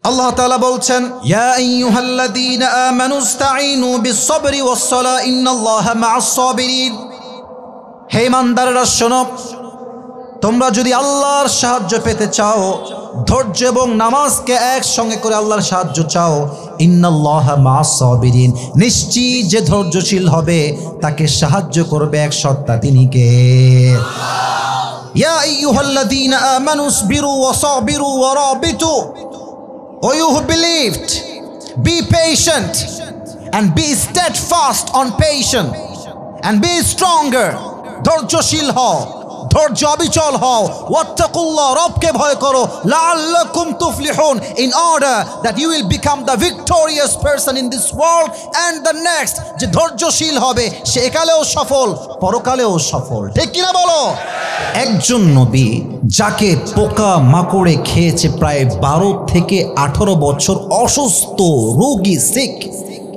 আল্লাহ তাআলা বলছেন, ইয়া আইয়ুহাল্লাযীনা আমানুস্তাঈনু বিস-সাবরি ওয়াস-সালাহ ইন্নাল্লাহা মা'আস-সাবিরিন। হে ঈমানদাররা শোনো, তোমরা যদি আল্লাহর সাহায্য পেতে চাও, ধৈর্য এবং নামাজকে একসঙ্গে করে আল্লাহর সাহায্য চাও, ইন্নাল্লাহা মা'আস-সাবিরিন, নিশ্চিত যে ধৈর্যশীল হবে তাকে সাহায্য করবে এক সত্তা, তিনি কে? ইয়া আইয়ুহাল্লাযীনা আমানুসবিরু ওয়াসাবিরু ওয়ারাবিতু। O you who believed, be patient and be steadfast on patience and be stronger. ধৈর্যশীল হও, ধৈর্য অবিচল হও। ওয়াত্তাকুল্লাহ, রবকে ভয় করো। লাআল্লাকুম তুফলিহুন, in order that you will become the victorious person in this world and the next. যে ধৈর্যশীল হবে সে একালেও সফল, পরকালেও সফল। ঠিক কিনা বলো? একজন নবী যাকে পোকা মাকড়ে খেয়েছে প্রায় 12 থেকে 18 বছর, অসুস্থ রোগী, সিক,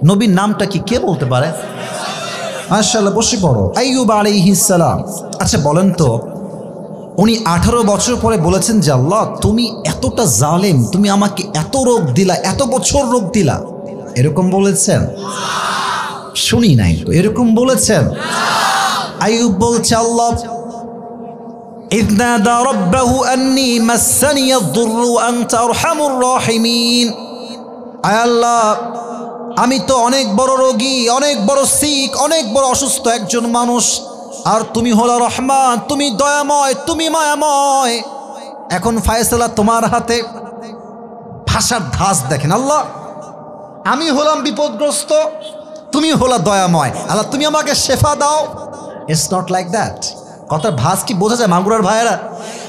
নবীর নামটা কি কে বলতে পারে? মাশাআল্লাহ, বসে পড়ো। আইয়ুব আলাইহিস সালাম। আচ্ছা বলেন তো, উনি 18 বছর পরে বলেছেন যে আল্লাহ তুমি এতটা জালেম, তুমি আমাকে এত রোগ দিলা, এত বছর রোগ দিলা, এরকম বলেছেন? শুনি নাই তো, এরকম বলেছেন? আইয়ুব বলছে, আল্লাহ إذ نادى ربه أني مسني الضر وأنت أرحم الراحمين। আয় আল্লাহ, আমি তো অনেক বড় রোগী, অনেক বড় সিক, অনেক বড় অসুস্থ একজন মানুষ, আর তুমি হলো রহমান, তুমি দয়াময়, তুমি মায়াময়। এখন ফায়সালা তোমার হাতে। ভাষার ধাঁচ দেখেন। আল্লাহ আমি হলাম বিপদগ্রস্ত, তুমি হলো দয়াময়, আল্লাহ তুমি আমাকে শেফা দাও। It's not like that. কথার ভাঁজ কি বোঝা যায় মাগুরার ভাইয়েরা?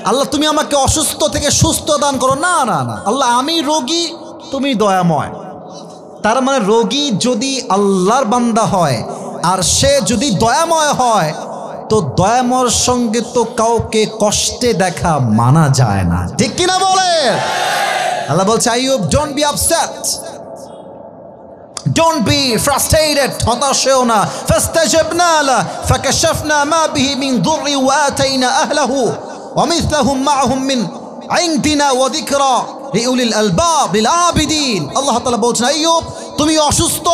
আল্লাহ তুমি আমাকে অসুস্থ থেকে সুস্থ দান করো, না না না, আল্লাহ আমি রোগী, তুমি দয়াময়। তার মানে রোগী যদি আল্লাহর বান্দা হয় আর সে যদি দয়াময় হয়, তো দয়াময়ের সঙ্গে তো কাউকে কষ্টে দেখা মানা যায় না। ঠিক কিনা বলে? আল্লাহ বলছে, Ayub don't be upset, don't be frustrated, হতাশ হও না। ফাস্তাজাবনা লা ফাকাশাফনা মা বিহি মিন দুররি ওয়া আতাইনা আহলাহু ওয়া মিসলাহুম মাআহুম মিন ইনদিনা ওয়া যিকরা লিউলিল আলবাব লিল আবিদিন। আল্লাহ তাআলা বলছেন, আইয়ুব তুমি অসুস্থ,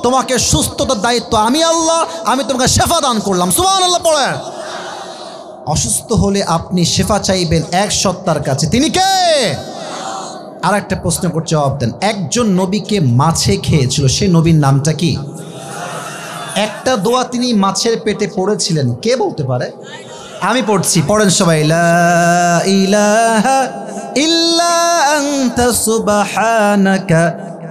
তোমাকে সুস্থতার দায়িত্ব আমি আল্লাহ, আমি তোমাকে শেফা দান করলাম। সুবহানাল্লাহ পড়েন। অসুস্থ হলে আপনি শেফা চাইবেন এক সত্তার কাছে, তিনি কে? আর একটা প্রশ্ন করতে জবাব দেন। একজন নবীকে মাছে খেয়েছিল, সেই নবীর নামটা কি? একটা দোয়া তিনি মাছের পেটে পড়েছিলেন, কে বলতে পারে? আমি পড়ছি, পড়েন সবাই। লা ইলাহা ইল্লা আনতা সুবহানাকা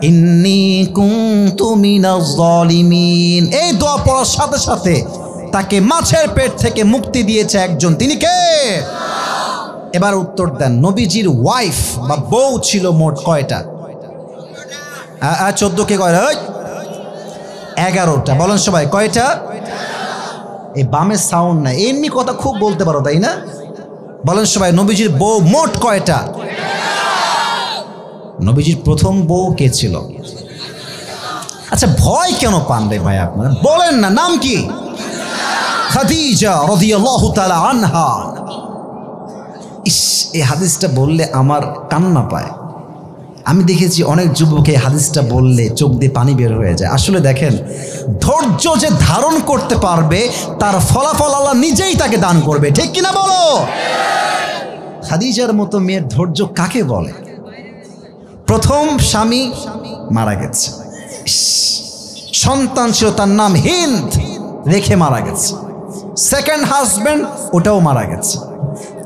ইন্নী কুনতু মিনাজ জালিমিন। এই দোয়া পড়ার সাথে সাথে তাকে মাছের পেট থেকে মুক্তি দিয়েছে একজন, তিনি কে? এবার উত্তর দেন। নবীজির ওয়াইফ বা বউ ছিল মোট কয়টা? 14 কে কয়? 11টা। বলেন সবাই, কয়টা? এই বামে সাউন্ড নাই, এমনি কথা খুব বলতে পারো তাই না? বলেন সবাই, নবীজির বউ মোট কয়টা? নবীজির প্রথম বউ কে ছিল? আচ্ছা ভয় কেন পান রে ভাই আপনারা? বলেন না, নাম কি? খাদিজা রাদিয়াল্লাহু তাআলা আনহা। ইস, এই হাদিসটা বললে আমার কান্না পায়। আমি দেখেছি অনেক যুবক এই হাদিসটা বললে চোখ দিয়ে পানি বের হয়ে যায়। আসলে দেখেন, ধৈর্য যে ধারণ করতে পারবে তার ফলাফল আল্লাহ নিজেই তাকে দান করবে। ঠিক কিনা বলো? খাদিজার মতো মেয়ের ধৈর্য কাকে বলে? প্রথম স্বামী মারা গেছে, সন্তান ছিল তার নাম হিন্দ, রেখে মারা গেছে। সেকেন্ড হাজব্যান্ড, ওটাও মারা গেছে।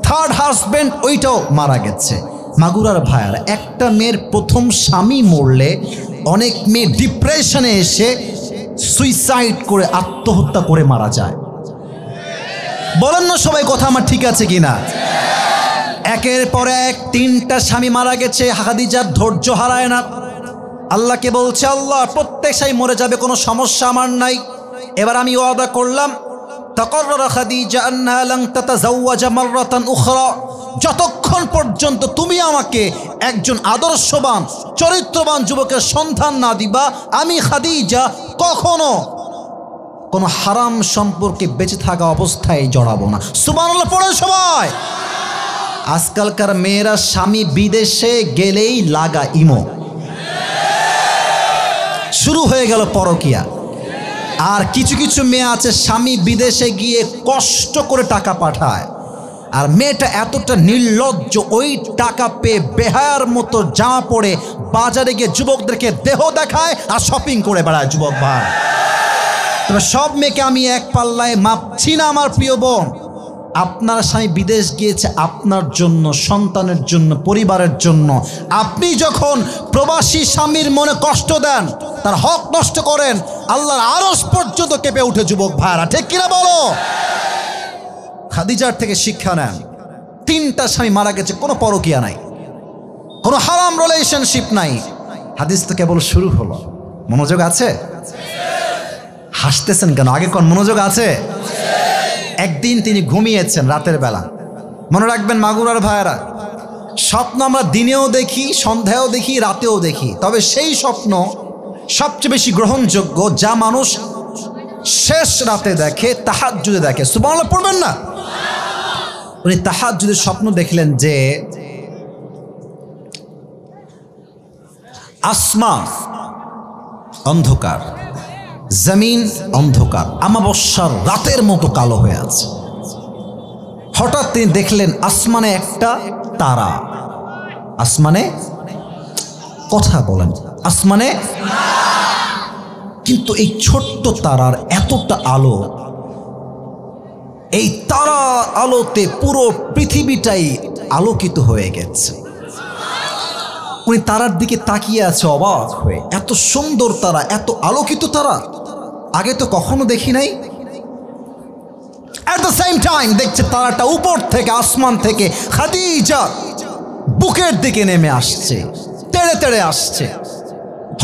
থার্ড হাজব্যান্ড, ওইটাও মারা গেছে। মাগুরার ভাইয়ার, একটা মেয়ের প্রথম স্বামী মরলে অনেক মেয়ে ডিপ্রেশনে এসে সুইসাইড করে, আত্মহত্যা করে মারা যায়। বলেন না সবাই, কথা আমার ঠিক আছে কিনা? একের পর এক 3টা স্বামী মারা গেছে, খাদিজার ধৈর্য হারায় না। আল্লাহকে বলছে, আল্লাহ প্রত্যেক স্বামী মরে যাবে, কোনো সমস্যা আমার নাই। এবার আমি ওয়াদা করলাম, তাকাররারা খাদিজা আন্নাহা লান তাতাজাওয়াজা মাররাতান উখরা, যতক্ষণ পর্যন্ত তুমি আমাকে একজন আদর্শবান চরিত্রবান যুবকের সন্ধান না দিবা, আমি খাদিজা কখনো কোনো হারাম সম্পর্কে বেঁচে থাকা অবস্থায় জড়াবো না। সুবহানাল্লাহ পড়েন সবাই। আজকালকার মেয়েরা স্বামী বিদেশে গেলেই লাগা ইমো, শুরু হয়ে গেল পরকিয়া। আর কিছু কিছু মেয়ে আছে স্বামী বিদেশে গিয়ে কষ্ট করে টাকা পাঠায়, আর মেয়েটা এতটা নির্লজ্জ, ওই টাকা পেয়ে বেহায়ার মতো জামা পরে বাজারে গিয়ে যুবকদেরকে দেহ দেখায় আর শপিং করে বেড়ায় যুবক ভাই। তবে সব মেয়েকে আমি এক পাল্লায় মাপছি না আমার প্রিয় বোন। আপনার স্বামী বিদেশ গিয়েছে আপনার জন্য, সন্তানের জন্য, পরিবারের জন্য। আপনি যখন প্রবাসী স্বামীর মনে কষ্ট দেন, তার হক নষ্ট করেন, আল্লাহর আরশ পর্যন্ত কেঁপে উঠে যুবক ভাইরা, ঠিক কিনা বলো? খাদিজার থেকে শিক্ষা নেন। 3টা স্বামী মারা গেছে, কোনো পরকিয়া নাই, কোনো হারাম রিলেশনশিপ নাই। হাদিস তো কেবল শুরু হলো। মনোযোগ আছে? হাসতেছেন কেন? আগে কোন মনোযোগ আছে? একদিন তিনি ঘুমিয়েছেন রাতের বেলা। মনে রাখবেন মাগুরার ভাইয়েরা, স্বপ্ন আমরা দিনেও দেখি, সন্ধ্যায়ও দেখি, রাতেও দেখি। তবে সেই স্বপ্ন সবচেয়ে বেশি গ্রহণযোগ্য যা মানুষ শেষ রাতে দেখে, তাহাজ্জুদে দেখে। সুবহানাল্লাহ পড়বেন না? উনি তাহাজ্জুদে স্বপ্ন দেখলেন যে আসমান অন্ধকার, জমিন অন্ধকার, আমাবস্যার রাতের মতো কালো হয়ে আছে। হঠাৎ তিনি দেখলেন আসমানে একটা তারা, আসমানে কথা বলেন, আসমানে, কিন্তু এই ছোট্ট তারার এতটা আলো, এই তারা আলোতে পুরো পৃথিবীটাই আলোকিত হয়ে গেছে। উনি তারার দিকে তাকিয়ে আছে অবাক হয়ে, এত সুন্দর তারা, এত আলোকিত তারা, আগে তো কখনো দেখি নাই। এট দ্য সেম টাইম দেখছে তারাটা উপর থেকে, আসমান থেকে খাদিজা বুকের দিকে নেমে আসছে, তেড়ে তেড়ে আসছে।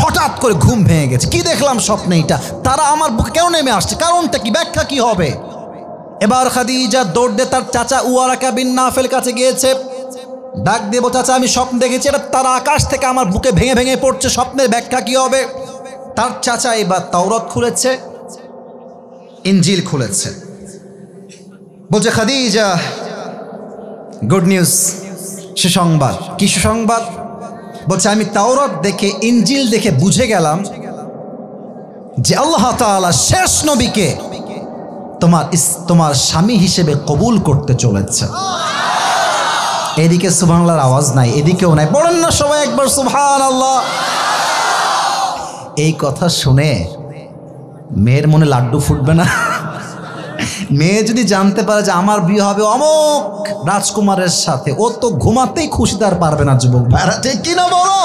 হঠাৎ করে ঘুম ভেঙে গেছে, কি দেখলাম স্বপ্নে, এটা তারা আমার বুকে কেন নেমে আসছে, কারণটা কি, ব্যাখ্যা কি হবে? এবার খাদিজা দৌড় দিয়ে তার চাচা ওয়ারাকা বিন নাফেল কাছে গিয়েছে, ডাক দেব, চাচা আমি স্বপ্ন দেখেছি, এটা তারা আকাশ থেকে আমার বুকে ভেঙে ভেঙে পড়ছে, স্বপ্নের ব্যাখ্যা কি হবে? তার চাচা এবার তাওরাত খুলেছে, ইনজিল খুলেছে, বলছে খাদিজা গুড নিউজ, সুসংবাদ। কি সুসংবাদ? বলছে আমি তাওরাত দেখে, ইনজিল দেখে বুঝে গেলাম যে আল্লাহ তাআলা শেষ নবীকে তোমার স্বামী হিসেবে কবুল করতে চলেছে। এদিকে সুবহানাল্লাহর আওয়াজ নাই, এদিকেও নাই, বলেন না সবাই একবার সুবহানাল্লাহ। এই কথা শুনে মেয়ের মনে লাড্ডু ফুটবে না? মেয়ে যদি জানতে পারে যে আমার বিয়ে হবে অমুক রাজকুমারের সাথে, ও তো ঘুমাতেই খুশি তার পারবে না যুবক ভাইরা, ঠিক কিনা বলো?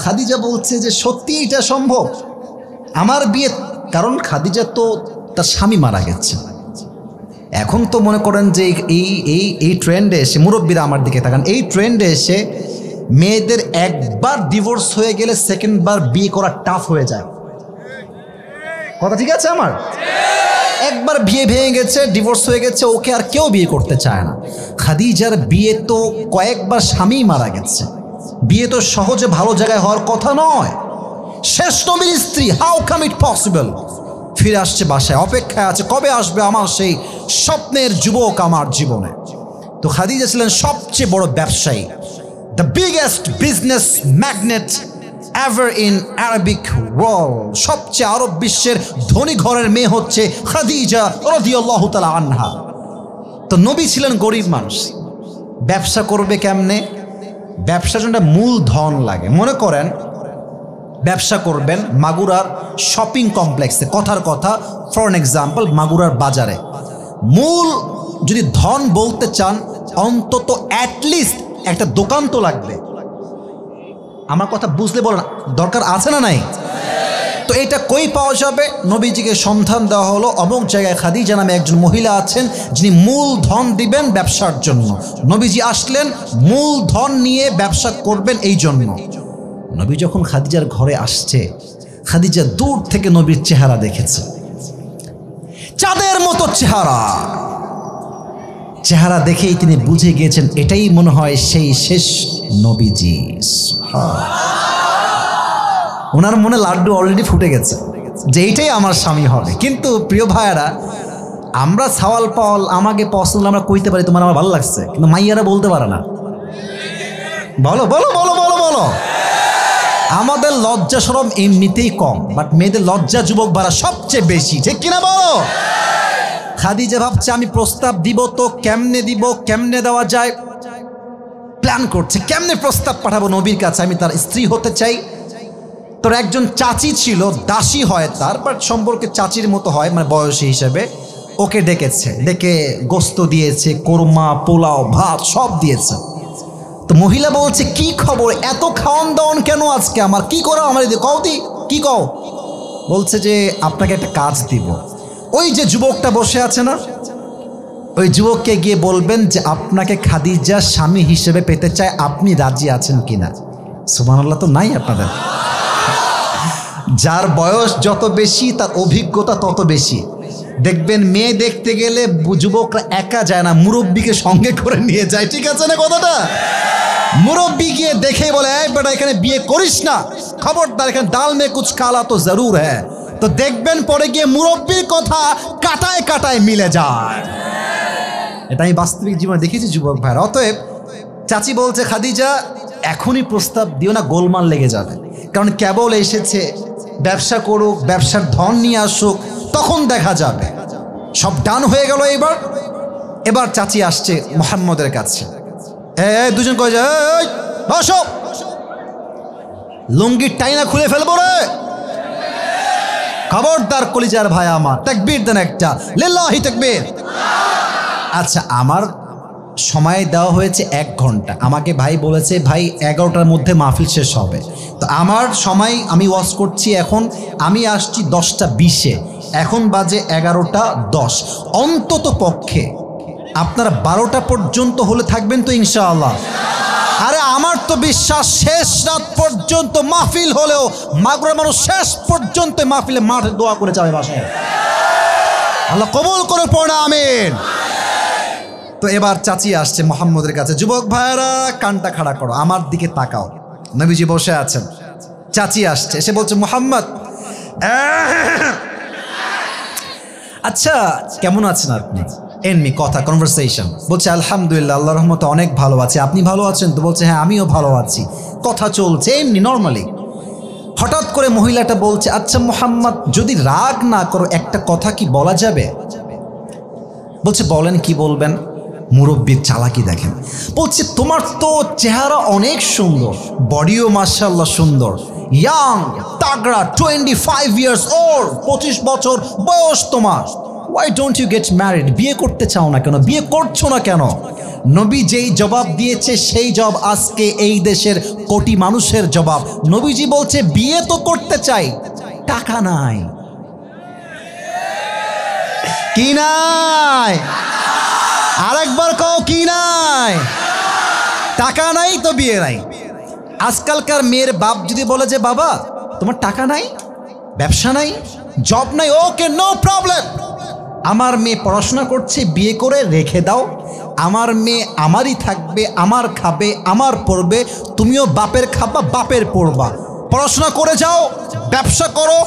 খাদিজা বলছে যে সত্যি এটা সম্ভব আমার বিয়ে, কারণ খাদিজা তো তার স্বামী মারা গেছে। এখন তো মনে করেন যে এই ট্রেন্ডে এসে, মুরব্বীরা আমার দিকে তাকান, এই ট্রেন্ডে এসে মেয়েদের একবার ডিভোর্স হয়ে গেলে সেকেন্ডবার বিয়ে করা টাফ হয়ে যায়। কথা ঠিক আছে আমার? একবার বিয়ে ভেঙে গেছে, ডিভোর্স হয়ে গেছে, ওকে আর কেউ বিয়ে করতে চায় না। খাদিজার বিয়ে তো কয়েকবার স্বামী মারা গেছে, বিয়ে তো সহজে ভালো জায়গায় হওয়ার কথা নয়। শেষ নবীর স্ত্রী, হাউ কাম ইট পসিবল? ফিরে আসছে বাসায়, অপেক্ষায় আছে কবে আসবে আমার সেই স্বপ্নের যুবক আমার জীবনে। তো খাদিজা ছিলেন সবচেয়ে বড় ব্যবসায়ী, the biggest business magnate ever in Arabic world. সবচেয়ে আরব বিশ্বের ধনী ঘরের মেয়ে হচ্ছে খাদিজা রাদিয়াল্লাহু তাআলা আনহা। তো নবী ছিলেন গরিব মানুষ, ব্যবসা করবে কেমনে? ব্যবসার জন্য মূলধন লাগে। মনে করেন ব্যবসা করবেন মাগুরার শপিং কমপ্লেক্সে, কথার কথা ফর এন এক্সাম্পল মাগুরার বাজারে। মূল যদি ধন বলতে চান, অন্তত অ্যাটলিস্ট একটা দোকান তো লাগবে। আমার কথা বুঝলে বলেন, দরকার আছে না নাই? তো এটা কই পাওয়া যাবে? নবীজিকে সন্ধান দেওয়া হলো, অমুক জায়গায় খাদিজা নামে একজন মহিলা আছেন যিনি মূল ধন দিবেন ব্যবসার জন্য। নবীজি আসলেন মূল ধন নিয়ে ব্যবসা করবেন এই জন্য। নবী যখন খাদিজার ঘরে আসছে, খাদিজা দূর থেকে নবীর চেহারা দেখেছে, চাঁদের মতো চেহারা দেখেই তিনি বুঝে গিয়েছেন এটাই মনে হয় সেই শেষ নবীজি। ওনার মনে লাড্ডু অলরেডি ফুটে গেছে যে এইটাই আমার স্বামী হবে। কিন্তু প্রিয় ভাইয়েরা, আমরা সাওয়াল পাওয়াল আমাকে পছন্দ আমরা কইতে পারি তোমার আমার ভালো লাগছে, কিন্তু মাইয়ারা বলতে পারে না। বলো বলো বলো বলো বলো। আমাদের লজ্জা শরম এমনিতেই কম, বাট মেয়েদের লজ্জা যুবক ভাড়া সবচেয়ে বেশি, ঠিক কিনা বলো? খাদিজা ভাবছে আমি প্রস্তাব দিব তো কেমনে দিব, কেমনে দেওয়া যায়, প্ল্যান করছে কেমনে প্রস্তাব পাঠাবো নবীর কাছে, আমি তার স্ত্রী হতে চাই। তোর একজন চাচি ছিল, দাসী হয় তার, বাট সম্পর্কে চাচির মতো হয়, মানে বয়সী হিসেবে। ওকে ডেকেছে, ডেকে গোস্ত দিয়েছে, কোরমা, পোলাও, ভাত সব দিয়েছে। তো মহিলা বলছে কি খবর, এত খাওয়ান দাওয়ান কেন আজকে, আমার কি করো আমার কও দি কি কও। বলছে যে আপনাকে একটা কাজ দিব। ওই যে যুবকটা বসে আছে না, ওই যুবককে গিয়ে বলবেন যে আপনাকে খাদিজা স্বামী হিসেবে পেতে চায়, আপনি রাজি আছেন কিনা। সুবহানাল্লাহ তো নাই আপনাদের। যার বয়স যত বেশি তার অভিজ্ঞতা তত বেশি। দেখবেন মেয়ে দেখতে গেলে যুবকরা একা যায় না, মুরব্বীকে সঙ্গে করে নিয়ে যায়, ঠিক আছে না কথাটা? মুরব্বী গিয়ে দেখে বলে এই বেটা এখানে বিয়ে করিস না, খবরদার, এখানে ডাল মে কুছ কালা তো জরুর হ্যাঁ। তো দেখবেন পরে গিয়ে মুরব্বীর কথা কাটায় কাটায় মিলে যায়। এটা আমি বাস্তবিক জীবনে দেখেছি যুবক ভাইরা। অতএব চাচি বলছে খাদিজা এখনই প্রস্তাব দিও না, গোলমাল লেগে যাবে, কারণ কেবল এসেছে, ব্যবসা করুক, ব্যবসার ধন নিয়ে আসুক, তখন দেখা যাবে। সব ডান হয়ে গেল। এবার চাচি আসছে মুহাম্মদের কাছে। দুজন কয়ে যায় বসো, লুঙ্গির টাইনা খুলে ফেলবো রে, খবরদার কলিজার ভাই আমার, তাকবীর দেন একটা, লিল্লাহি তাকবীর। আচ্ছা আমার সময় দেওয়া হয়েছে 1 ঘন্টা, আমাকে ভাই বলেছে ভাই 11টার মধ্যে মাহফিল শেষ হবে। তো আমার সময় আমি ওয়াজ করছি এখন, আমি আসছি 10টা 20-এ, এখন বাজে 11টা 10। অন্তত পক্ষে আপনারা 12টা পর্যন্ত হলে থাকবেন তো ইনশাআল্লাহ? আরে আমার তো বিশ্বাস শেষ রাত পর্যন্ত মাহফিল হলেও মাগুরার মানুষ শেষ পর্যন্ত মাহফিলে মাঠে দোয়া করে যাবে বাসায়, আল্লাহ কবুল করে পড়ে আমিন। তো এবার চাচি আসছে মুহাম্মদের কাছে। যুবক ভাইরা কানটা খাড়া করো, আমার দিকে তাকাও, নবীজি বসে আছেন, চাচি আসছে, এসে বলছে মুহাম্মদ আচ্ছা কেমন আছেন আপনি, এমনি কথা কনভারসেশন। বলছে আলহামদুলিল্লাহ আল্লাহর রহমতে অনেক ভালো আছি, আপনি ভালো আছেন তো? বলছে হ্যাঁ আমিও ভালো আছি। কথা চলছে এমনি নর্মালি। হঠাৎ করে মহিলাটা বলছে আচ্ছা মুহাম্মদ যদি রাগ না করো একটা কথা কি বলা যাবে? বলছে বলেন, কি বলবেন? মুরব্বির চালাকি দেখেন। বলছে তোমার তো চেহারা অনেক সুন্দর, বডিও মাশাআল্লাহ সুন্দর, ইয়াং তাগড়া, 25 ইয়ার্স ওল্ড, 25 বছর বয়স তোমার। Why don't you get married? বিয়ে করতে চাও না কেন, বিয়ে করছো না কেন? নবী যেই জবাব দিয়েছে সেই জবাব আজকে এই দেশের কোটি মানুষের জবাব। নবীজি বলছে বিয়ে তো করতে চাই, টাকা নাই। কি নাই? আরেকবার কও কি নাই? টাকা নাই তো বিয়ে নাই। আজকালকার মেয়ের বাপ যদি বলে যে বাবা তোমার টাকা নাই, ব্যবসা নাই, জব নাই, ওকে নো প্রবলেম, আমার মেয়ে পড়াশোনা করছে, বিয়ে করে রেখে দাও, আমার মেয়ে আমারই থাকবে, আমার খাবে, আমার পড়বে, তুমিও বাপের খাবা, বাপের পড়বা, পড়াশোনা করে যাও, ব্যবসা করো,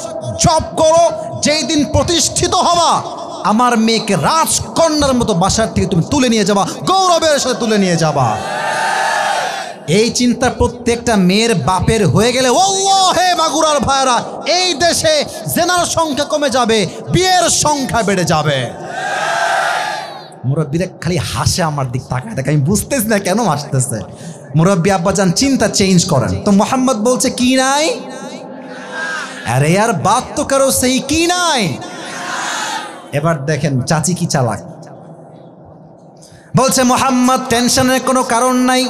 জব করো, যেই দিন প্রতিষ্ঠিত হবা আমার মেয়েকে রাজকন্যার মতো বাসার থেকে তুমি তুলে নিয়ে যাবা, গৌরবের সাথে তুলে নিয়ে যাবা। এই চিন্তা প্রত্যেকটা মেয়ের বাপের হয়ে গেলে ওয়াল্লাহি মাগুরার ভাইরা এই দেশে জেনার সংখ্যা কমে যাবে, বিয়ের সংখ্যা বেড়ে যাবে। মুরব্বীরা খালি হাসে আমার দিক তাকায় দেখে, আমি বুঝতেছি না কেন হাসতেছে। মুরব্বী আব্বাজান চিন্তা চেঞ্জ করেন। তো মোহাম্মদ বলছে কি নাই? আরে यार बात तो करो सही, কি নাই? এবার দেখেন চাচি কি চালাক। বলছে মোহাম্মদ টেনশনের কোনো কারণ নাই,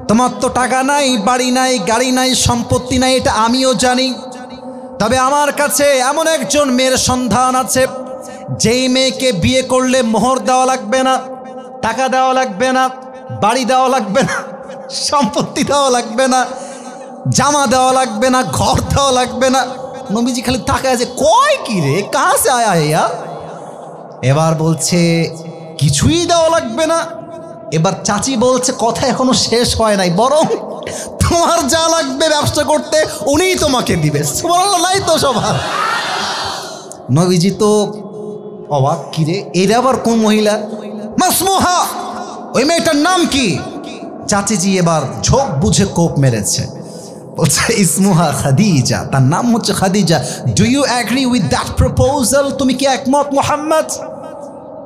তোমার তো টাকা নাই, বাড়ি নাই, গাড়ি নাই, সম্পত্তি নাই, এটা আমিও জানি, তবে আমার কাছে এমন একজন মেয়ের সন্ধান আছে যেই মেয়েকে বিয়ে করলে মোহর দেওয়া লাগবে না, টাকা দেওয়া লাগবে না, বাড়ি দেওয়া লাগবে না, সম্পত্তি দেওয়া লাগবে না, জামা দেওয়া লাগবে না, ঘর দেওয়া লাগবে না। নবীজি খালি তাকায় যে কয় কি রে, কাহা সে আয়া ইয়া? এবার বলছে কিছুই দেওয়া লাগবে না। এবার চাচি বলছে কথা এখনো শেষ হয় নাই, বরং তোমার যা লাগবে ব্যবসা করতে উনিই তোমাকে দিবে। সুবহানাল্লাহ, নাই তো সবার। নবীজি তো অবাক, কিরে এর আবার কোন মহিলা? মাসমুহা, ওই মেয়েটার নাম কি? চাচিজি এবার ঝোঁক বুঝে কোপ মেরেছে, বলছে ইসমুহা খাদিজা, তার নাম হচ্ছে Khadija. Do you agree with that proposal? তুমি কি একমত মুহাম্মদ?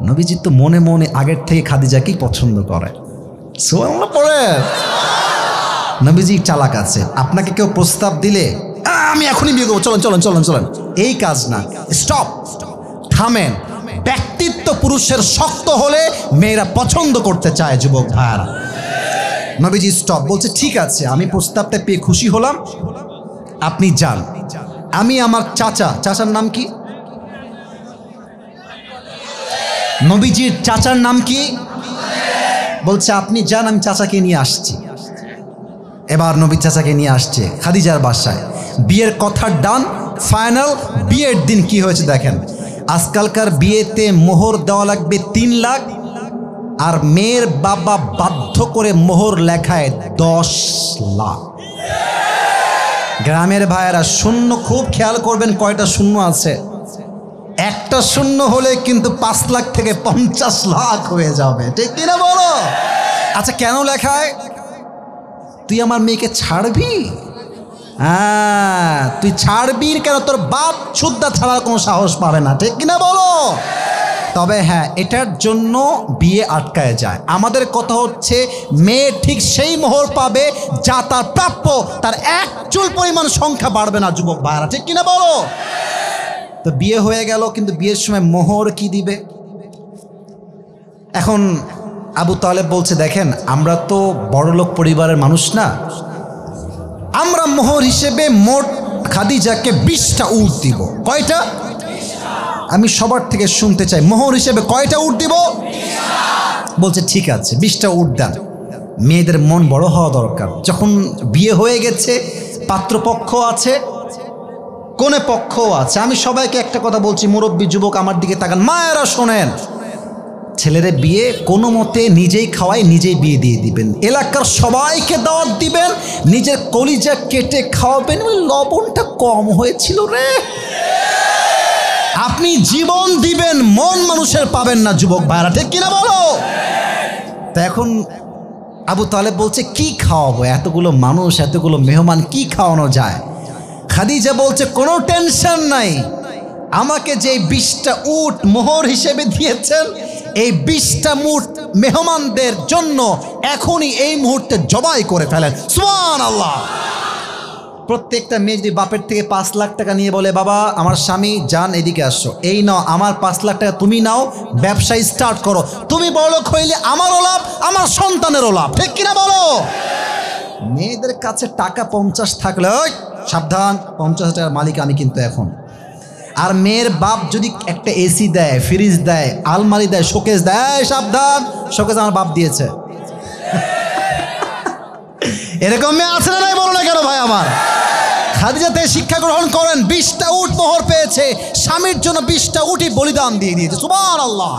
নবীজি তো মনে মনে আগের থেকে খাদিজাকেই পছন্দ করে। সুবহানাল্লাহ পড়ে। নবীজি চালাক আছে, আপনাকে কেউ প্রস্তাব দিলে আমি এখনই বিয়ে করবো, চলেন চলেন চলেন চলেন, এই কাজ না। স্টপ, থামেন। ব্যক্তিত্ব পুরুষের শক্ত হলে মেয়েরা পছন্দ করতে চায় যুবক ভাইয়ারা। নবীজি স্টপ, বলছে ঠিক আছে, আমি প্রস্তাবটা পেয়ে খুশি হলাম, আপনি যান। আমি আমার চাচার নাম কি? নবীজির চাচার নাম কি? বলছে আপনি যান, আমি চাচাকে নিয়ে আসছি। এবার নবী চাচাকে নিয়ে আসছে খাদিজার বাসায়। বিয়ের কথা ডান, ফাইনাল। বিয়ের দিন কি হয়েছে দেখেন। আজকালকার বিয়েতে মোহর দেওয়া লাগবে 3 লাখ, আর মেয়ের বাবা বাধ্য করে মোহর লেখায় 10 লাখ। গ্রামের ভাইয়েরা শূন্য খুব খেয়াল করবেন, কয়টা শূন্য আছে। একটা শূন্য হলে কিন্তু 5 লাখ থেকে 50 লাখ হয়ে যাবে, ঠিক কিনা বলো? আচ্ছা কেন লেখায়? তুই আমার মেয়েকে ছাড়বি? হ্যাঁ, তুই ছাড়বি কেন? তোর বাপ শুদ্ধা ছাড়ার কোনো সাহস পাবে না, ঠিক কিনা বলো? তবে হ্যাঁ, এটার জন্য বিয়ে আটকায় যায়। আমাদের কথা হচ্ছে মেয়ে ঠিক সেই মোহর পাবে যা তার প্রাপ্য, তার 1 চুল পরিমাণ সংখ্যা বাড়বে না যুবক ভাইরা, ঠিক কিনা বলো? তো বিয়ে হয়ে গেল, কিন্তু বিয়ের সময় মোহর কি দিবে? এখন আবু তালেব বলছে দেখেন, আমরা তো বড়লোক পরিবারের মানুষ না, আমরা মোহর হিসেবে মোট খাদিজাকে 20টা উট দিব। কয়টা? আমি সবার থেকে শুনতে চাই, মোহর হিসেবে কয়টা উট দিব? বলছে ঠিক আছে, 20টা উট দেন। মেয়েদের মন বড় হওয়া দরকার। যখন বিয়ে হয়ে গেছে, পাত্রপক্ষ আছে, কোনে পক্ষও আছে। আমি সবাইকে একটা কথা বলছি, মুরব্বী যুবক আমার দিকে তাকান, মায়েরা শোনেন, ছেলেরে বিয়ে কোনো মতে নিজেই খাওয়াই, নিজেই বিয়ে দিয়ে দিবেন। এলাকার সবাইকে দাওয়াত দিবেন, নিজের কলিজা কেটে খাওয়াবেন। লবণটা কম হয়েছিল রে। আপনি জীবন দিবেন, মন মানুষের পাবেন না যুবক ভাইরা, ঠিক কিনা বলো? তা এখন আবু তালেব বলছে কি খাওয়াবো? এতগুলো মানুষ, এতগুলো মেহমান, কি খাওয়ানো যায়? খাদিজা বলছে কোনো টেনশন নাই, আমাকে যে 20টা উট মোহর হিসেবে দিয়েছেন, এই 20টা উট মেহমানদের জন্য এখনই এই মুহূর্তে জবাই করে ফেলেন। সুবহানাল্লাহ। প্রত্যেকটা মেয়ে যদি বাপের থেকে 5 লাখ টাকা নিয়ে বলে, বাবা আমার স্বামী যান এদিকে আসো, এই নাও আমার 5 লাখ টাকা, তুমি নাও, ব্যবসা স্টার্ট করো। তুমি বড়লোক হইলে আমারও লাভ, আমার সন্তানেরও লাভ, ঠিক কিনা বলো? মেয়েদের কাছে টাকা 50 থাকলে ওই সাবধান, 50 টাকার মালিক আমি কিন্তু এখন। আর মেয়ের বাপ যদি একটা এসি দেয়, ফ্রিজ দেয়, আলমারি দেয়, শোকেস দেয়, সাবধান, শোকেস আমার বাপ দিয়েছে। এরকম মেয়ে আছে না নাই? বলো না কেন ভাই আমার? খাদিজাতে শিক্ষা গ্রহণ করেন, 20টা উট মোহর পেয়েছে, স্বামীর জন্য 20টা উটই বলিদান দিয়ে দিয়েছে। সুবহানাল্লাহ।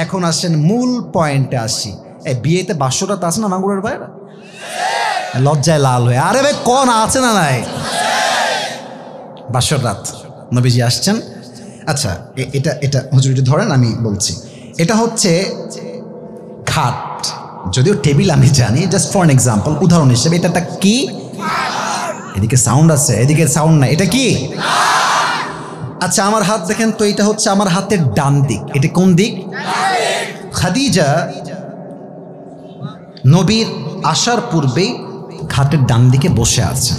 এখন আসেন মূল পয়েন্টে আসি। এই বিয়েতে 500টা আছে না মাগুরের ভাইরা? লজ্জায় লাল হয়ে, আরে ভাই কোন আছে না নাই? 500 রাত নবীজি আসছেন। আচ্ছা এটা হুজুর একটু ধরেন, আমি বলছি। এটা হচ্ছে খাট, যদিও টেবিল আমি জানি, জাস্ট ফর এন এক্সাম্পল, উদাহরণ হিসেবে। এটা কি? এদিকে সাউন্ড আছে, এদিকে সাউন্ড নাই। এটা কি? আচ্ছা আমার হাত দেখেন তো, এটা হচ্ছে আমার হাতের ডান দিক। এটা কোন দিক? খাদিজা নবীর আসার পূর্বেই খাটের ডান দিকে বসে আছে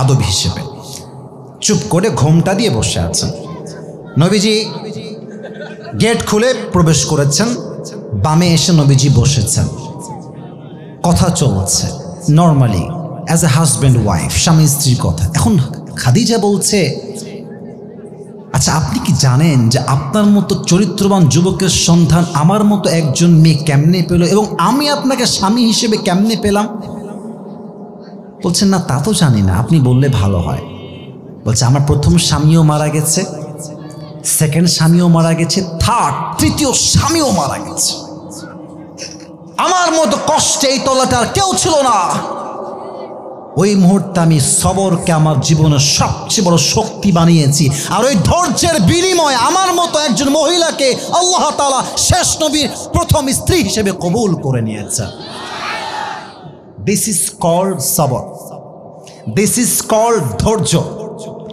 আদব হিসেবে, চুপ করে ঘোমটা দিয়ে বসে আছেন। নবীজি গেট খুলে প্রবেশ করেছেন, বামে এসে নবীজি বসেছেন, কথা চলছে normally as a husband wife, স্বামী স্ত্রীর কথা। এখন খাদিজা বলছে, আচ্ছা আপনি কি জানেন যে আপনার মতো চরিত্রবান যুবকের সন্ধান আমার মতো একজন মেয়ে কেমনে পেল, এবং আমি আপনাকে স্বামী হিসেবে কেমনে পেলাম? বলছেন না তা তো জানি না, আপনি বললে ভালো হয়। বলছে আমার প্রথম স্বামীও মারা গেছে, সেকেন্ড স্বামীও মারা গেছে, তৃতীয় স্বামীও মারা গেছে। আমার মতো কষ্টে এই তলাটা আর কেউ ছিল না। ওই মুহূর্তে আমি সবরকে আমার জীবনের সবচেয়ে বড় শক্তি বানিয়েছি। আর ওই ধৈর্যের বিনিময়ে আমার মতো একজন মহিলাকে আল্লাহ তাআলা শেষ নবীর প্রথম স্ত্রী হিসেবে কবুল করে নিয়েছে। দিস ইজ কল্ড সবর, দিস ইজ কল্ড ধৈর্য।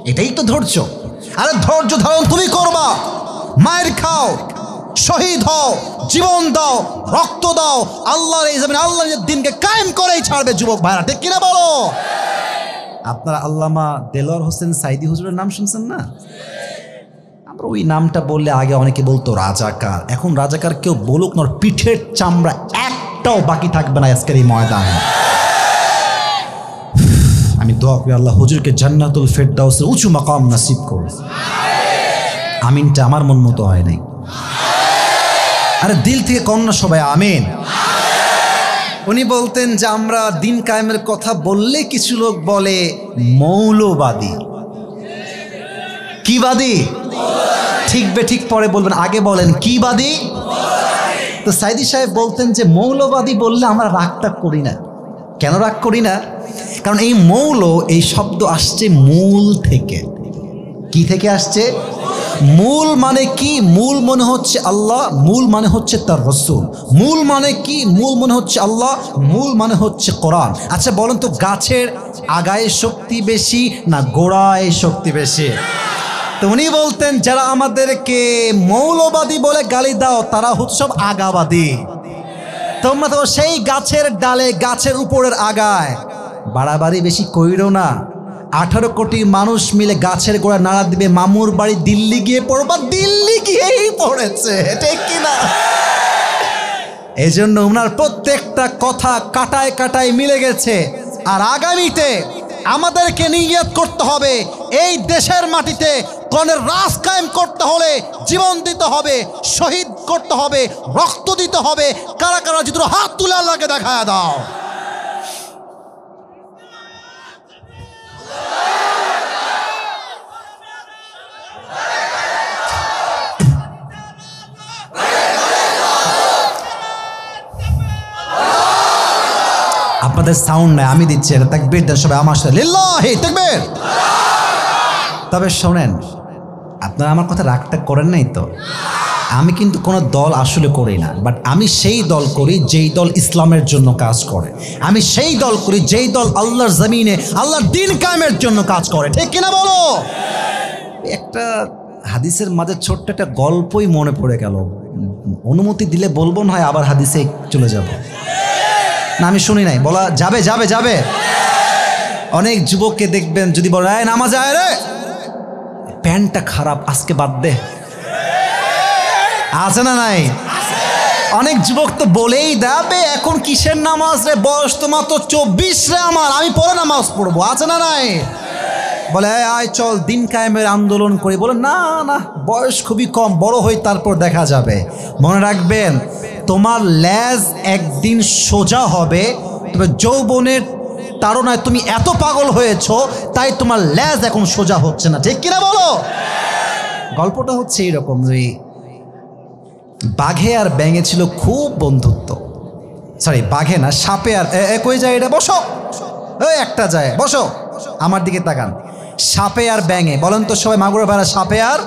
এটাই তো ধৈর্য। আরে ধৈর্য ধারণ তুমি করবা, মায়ের খাও, শহীদ হও, জীবন দাও, রক্ত দাও, আল্লাহর এই জমিনে আল্লাহর দিনকে কায়েম করেই ছাড়বে যুবক ভাইরা, ঠিক কিনা বলো? আপনারা আল্লামা দেলোয়ার হোসেন সাইদি হুজুরের নাম শুনছেন না? আমরা ওই নামটা বললে আগে অনেকে বলতো রাজাকার, এখন রাজাকার কেউ বলুক না, পিঠের চামড়া একটাও বাকি থাকবে না আজকের এই ময়দানে। আমি দোয়া করি আল্লাহ হুজুরকে জান্নাতুল ফেরদাউসের উঁচু মাকাম নসিব করুন। আমিনটা আমার মন মতো হয় নাই, আরে দিল থেকে কন্যা সবাই আমিন। উনি বলতেন যে আমরা দিন কায়েমের কথা বললে কিছু লোক বলে মৌলবাদী। কি বাদী? ঠিক বে ঠিক পরে বলবেন, আগে বলেন কি বাদী? তো সাইদি সাহেব বলতেন যে মৌলবাদী বললে আমরা রাগটা করি না। কেন রাগ করি না? কারণ এই মৌল, এই শব্দ আসছে মূল থেকে। কি থেকে আসছে? মূল মানে কি? মূল মনে হচ্ছে আল্লাহ, মূল মানে হচ্ছে তার রসুল। মূল মানে কি? মূল মনে হচ্ছে আল্লাহ, মূল মানে হচ্ছে কোরআন। আচ্ছা বলেন তো, গাছের আগায় শক্তি বেশি না গোড়ায় শক্তি বেশি? তো উনি বলতেন যারা আমাদেরকে মৌলবাদী বলে গালি দাও তারা হচ্ছে সব আগাবাদী। তোমরা তো সেই গাছের ডালে, গাছের উপরের আগায় বাড়াবাড়ি বেশি কইরো না। 18 কোটি মানুষ মিলে গাছের গোড়া নাড়া দিবে, মামুর বাড়ি দিল্লি গিয়ে পড়বা, দিল্লি গিয়েই পড়েছে, ঠিক কিনা? এই জন্য ওনার প্রত্যেকটা কথা কাটায় কাটায় মিলে গেছে। আর আগামীতে আমাদেরকে নিয়ত করতে হবে, এই দেশের মাটিতে কোরআনের রাজ কায়েম করতে হলে জীবন দিতে হবে, শহীদ করতে হবে, রক্ত দিতে হবে। কারা কারা যদি হাত তুলে আল্লাহকে দেখায় দাও। আপনাদের সাউন্ড নাই, আমি দিচ্ছি, এটা তাকবীর দেন সবাই আমার সাথে, লিল্লাহি তাকবীর। তবে শোনেন, আপনারা আমার কথা রাগটা করেন নাই তো? আমি কিন্তু কোনো দল আসলে করি না, বাট আমি সেই দল করি যেই দল ইসলামের জন্য কাজ করে। আমি সেই দল করি যেই দল আল্লাহর জমিনে আল্লাহর দ্বীন কায়েমের জন্য কাজ করে, ঠিক কিনা বলো? একটা হাদিসের মাঝে ছোট্ট একটা গল্পই মনে পড়ে গেল, অনুমতি দিলে বলবো, না হয় আবার হাদিসে চলে যাব। না আমি শুনি নাই, বলা যাবে? যাবে যাবে। অনেক যুবককে দেখবেন যদি বলে নামাজ আয় রে, প্যান্টটা খারাপ, আজকে বাদ দে। আছে না নাই? অনেক যুবক তো বলেই দেবে এখন কিসের নামাজ রে, বয়স তো মাত্র 24 রে আমার, আমি পরে নামাজ পড়বো। আছে না নাই? বলে আয় চল দিন কায়েমের আন্দোলন করি। বলে না না, বয়স খুবই কম, বড় হই তারপর দেখা যাবে। মনে রাখবেন, তোমার লেজ একদিন সোজা হবে, তবে যৌবনের তাড়নায় তুমি এত পাগল হয়েছ তাই তোমার লেজ এখন সোজা হচ্ছে না, ঠিক কিনা বলো? গল্পটা হচ্ছে এইরকম যে বাঘে আর ব্যাঙে ছিল খুব বন্ধুত্ব। সরি, বাঘে না, সাপে আর কই যায় এটা, বসো ওই একটা যায়, বসো আমার দিকে তাকান। সাপে আর ব্যাঙে, বলেন তো সবাই মাগুরা ভাড়া, সাপে আর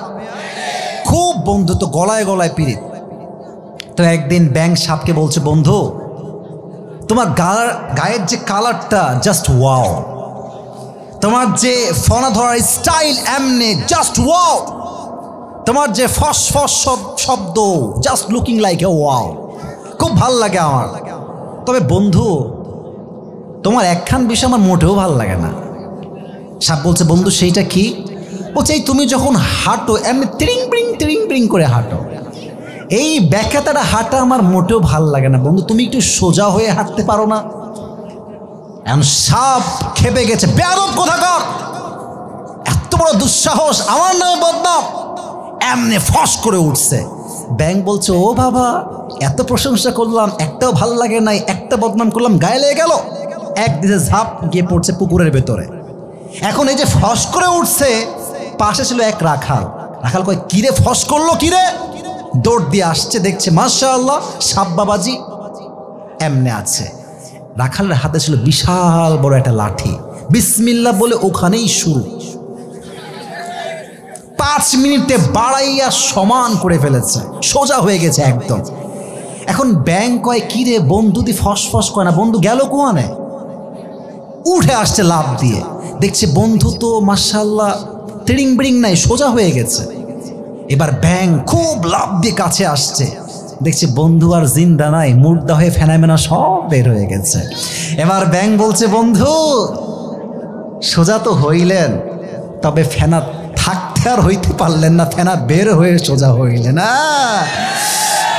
খুব বন্ধুত্ব, গলায় গলায় পিরিত। তো একদিন ব্যাঙ সাপকে বলছে, বন্ধু তোমার গায়ের যে কালারটা জাস্ট ওয়াও, তোমার যে ফনা ধরার স্টাইল এমনি জাস্ট ওয়াও, তোমার যে ফস ফস শব্দ just looking like a wow, খুব ভাল লাগে আমার। তবে বন্ধু তোমার একখান বিষয় আমার মোটেও ভাল লাগে না। সাপ বলছে, বন্ধু সেইটা কি? বলছে এই তুমি যখন হাঁটো এমনি ত্রিং ব্রিং করে হাঁটো, এই ব্যাখ্যাটা হাঁটা আমার মোটেও ভাল লাগে না বন্ধু, তুমি একটু সোজা হয়ে হাঁটতে পারো না? এখন সাপ খেপে গেছে, বেয়াদব কোথাকার, এত বড় দুঃসাহস, আমার নামে বদনাম, এমনি ফস করে উঠছে। ব্যাঙ বলছে, ও বাবা এত প্রশংসা করলাম, একটাও ভাল লাগে নাই, একটা বদনাম করলাম, গায়ে লেগে গেল। একদিকে ঝাঁপ গিয়ে পড়ছে পুকুরের ভেতরে। এখন এই যে ফস করে উঠছে, পাশে ছিল এক রাখাল। রাখাল কয়, কিরে ফস করলো কিরে? দৌড় দিয়ে আসছে, দেখছে মাশাআল্লাহ সাপ বাবাজি এমনে আছে। রাখালের হাতে ছিল বিশাল বড় একটা লাঠি। বিসমিল্লাহ বলে ওখানেই শুরু। 5 মিনিটে বাড়াইয়া সমান করে ফেলেছে, সোজা হয়ে গেছে একদম। এখন ব্যাংক কয় কি রে বন্ধু, দি ফসফস করে না, বন্ধু গেল কোয়ানে, উঠে আসছে লাভ দিয়ে, দেখছে বন্ধু তো মাশাআল্লাহ ত্রিং বিড়িং নাই, সোজা হয়ে গেছে। এবার ব্যাংক খুব লাভ দিয়ে কাছে আসছে, দেখছে বন্ধু আর জিন্দা নাই, মুর্দা হয়ে ফেনামেনা সব বের হয়ে গেছে। এবার ব্যাংক বলছে বন্ধু সোজা তো হইলেন, তবে ফেনা থাকতে আর হইতে পারলেন না, ফেনা বের হয়ে সোজা হইলেন না।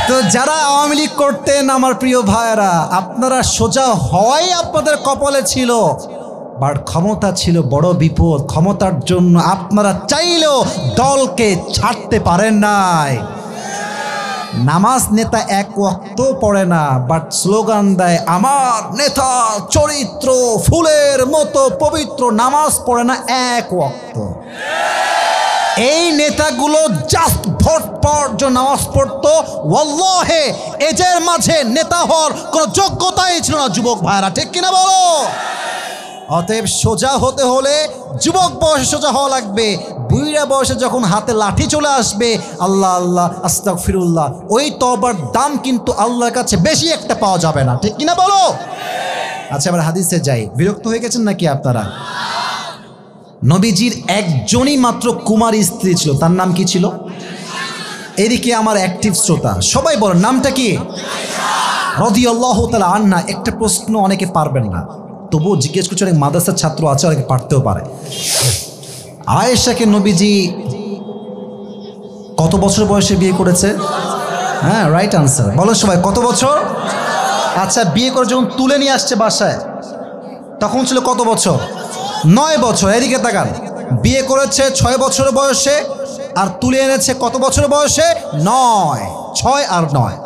তো যারা আওয়ামী লীগ করতেন আমার প্রিয় ভাইয়েরা, আপনারা সোজা হওয়াই আপনাদের কপালে ছিল, বাট ক্ষমতা ছিল বড় বিপদ। ক্ষমতার জন্য আপনারা চাইলেও দলকে ছাড়তে পারেন নাই। নামাজ নেতা এক ওয়াক্ত পড়ে না, বাট স্লোগান দেয় আমার নেতা চরিত্র ফুলের মতো পবিত্র, নামাজ পড়ে না এক ওয়াক্ত। এই নেতাগুলো জাস্ট ভোট পাওয়ার জন্য নামাজ পড়তো, ওয়াল্লাহে এদের মাঝে নেতা হওয়ার কোনো যোগ্যতাই ছিল না যুবক ভাইরা, ঠিক কিনা বলো? অতএব সোজা হতে হলে যুবক বয়সে সোজা হওয়া লাগবে। বুইড়া বয়সে যখন হাতে লাঠি চলে আসবে, আল্লাহ আল্লাহ আস্তাগফিরুল্লাহ, ওই তওবার দাম কিন্তু আল্লাহর কাছে বেশি একটা পাওয়া যাবে না, ঠিক কিনা বলো? আচ্ছা এবার হাদিসে যাই। বিরক্ত হয়ে গেছেন নাকি আপনারা? নবীজির একজনই মাত্র কুমারী স্ত্রী ছিল, তার নাম কি ছিল? এদিকে আমার অ্যাক্টিভ শ্রোতা সবাই বলেন নামটা কি? রাদিয়াল্লাহু তাআলা আনহা। একটা প্রশ্ন অনেকে পারবেন না, তবুও জিজ্ঞেস করছে, অনেক মাদ্রাসার ছাত্র আছে, অনেকে পারতেও পারে। আয়েশাকে নবীজি কত বছর বয়সে বিয়ে করেছে? হ্যাঁ রাইট আনসার, বলো সবাই কত বছর? আচ্ছা বিয়ে করে যখন তুলে নিয়ে আসছে বাসায় তখন ছিল কত বছর? 9 বছর। এদিকে তাকান, বিয়ে করেছে 6 বছরের বয়সে আর তুলে এনেছে কত বছরের বয়সে? 9। 6 আর 9।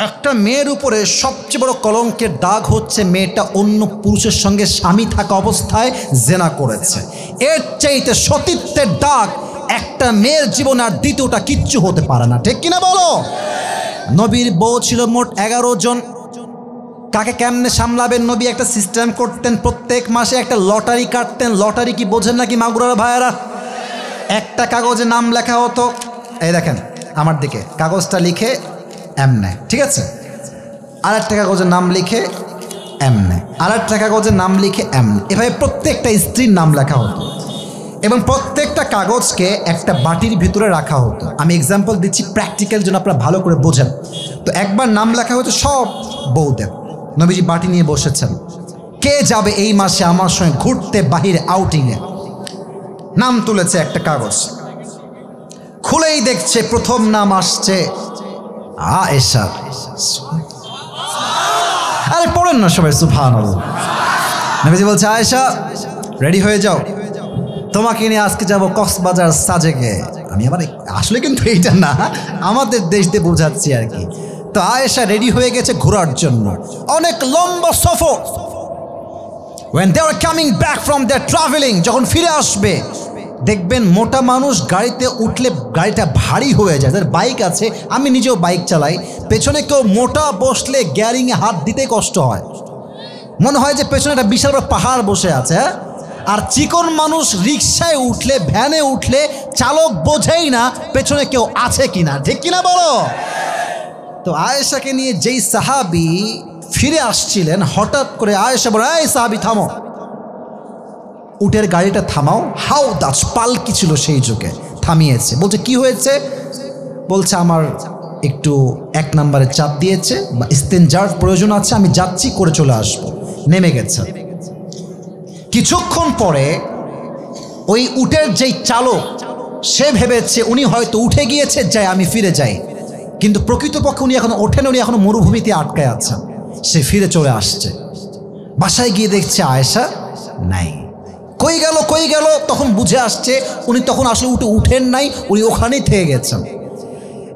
একটা মেয়ের উপরে সবচেয়ে বড় কলঙ্কের দাগ হচ্ছে মেয়েটা অন্য পুরুষের সঙ্গে স্বামী থাকা অবস্থায় জেনা করেছে। এর চাইতে সতীত্বের দাগ একটা মেয়ের জীবনে আর দ্বিতীয়টা কিচ্ছু হতে পারে না, ঠিক কিনা বলো? নবীর বউ ছিল মোট 11 জন। কাকে কেমনে সামলাবেন নবী একটা সিস্টেম করতেন, প্রত্যেক মাসে একটা লটারি কাটতেন। লটারি কি বোঝেন নাকি মাগুরার ভাইয়েরা? একটা কাগজে নাম লেখা হতো, এই দেখেন আমার দিকে, কাগজটা লিখে এমনে, ঠিক আছে, আর একটা কাগজের নাম লিখে এমনে, আর একটা কাগজের নাম লিখে এমনে, এভাবে প্রত্যেকটা স্ত্রীর নাম লেখা হতো এবং প্রত্যেকটা কাগজকে একটা বাটির ভিতরে রাখা হতো। আমি এক্সাম্পল দিচ্ছি প্র্যাকটিক্যাল জন্য আপনারা ভালো করে বোঝেন। তো একবার নাম লেখা হতো সব বউদের। নবীজি বাটি নিয়ে বসেছেন, কে যাবে এই মাসে আমার সঙ্গে ঘুরতে বাহিরে আউটিংয়ে? নাম তুলেছে একটা কাগজ, খুলেই দেখছে প্রথম নাম আসছে আয়েশা। আরে পড়েন না সবাই সুবহানাল্লাহ। নবীজি বলছে আয়েশা রেডি হয়ে যাও, তোমাকে নিয়ে আজকে যাবো কক্সবাজার সাজেকে। আমি আবার আসলে কিন্তু এইটা না, আমাদের দেশ দিয়ে বোঝাচ্ছি আর কি। তো আয়েশা রেডি হয়ে গেছে ঘোরার জন্য, অনেক লম্বা সফর। when they are coming back from their traveling, যখন ফিরে আসবে দেখবেন মোটা মানুষ গাড়িতে উঠলে গাড়িটা ভারী হয়ে যায়। যাদের বাইক আছে, আমি নিজেও বাইক চালাই, পেছনে কেউ মোটা বসলে গ্যারিংয়ে হাত দিতে কষ্ট হয়, মনে হয় যে পেছনে একটা বিশাল বড় পাহাড় বসে আছে। আর চিকন মানুষ রিক্সায় উঠলে, ভ্যানে উঠলে চালক বোঝেই না পেছনে কেউ আছে কিনা, ঠিক কিনা বলো? তো আয়েশাকে নিয়ে যেই সাহাবি ফিরে আসছিলেন, হঠাৎ করে আয়েশা বলে, এই সাহাবি থামো, উটের গাড়িটা থামাও। হাউ দাস পালকি ছিল সেই যুগে, থামিয়েছে। বলছে কি হয়েছে? বলছে আমার একটু 1 নম্বরে চাপ দিয়েছে বা ইস্তেনজার প্রয়োজন আছে, আমি যাচ্ছি, করে চলে আসবো। নেমে গেছে। কিছুক্ষণ পরে ওই উটের যেই চালক, সে ভেবেছে উনি হয়তো উঠে গিয়েছে, যাই আমি ফিরে যাই, কিন্তু প্রকৃতপক্ষে উনি এখন ওঠেন, উনি এখনো মরুভূমিতে আটকায় আছেন। সে ফিরে চলে আসছে, বাসায় গিয়ে দেখছে আয়েশা নাই। কই গেল কই গেল, তখন বুঝে আসছে উনি তখন আসলে উঠেন নাই, উনি ওখানেই থেকে গেছেন।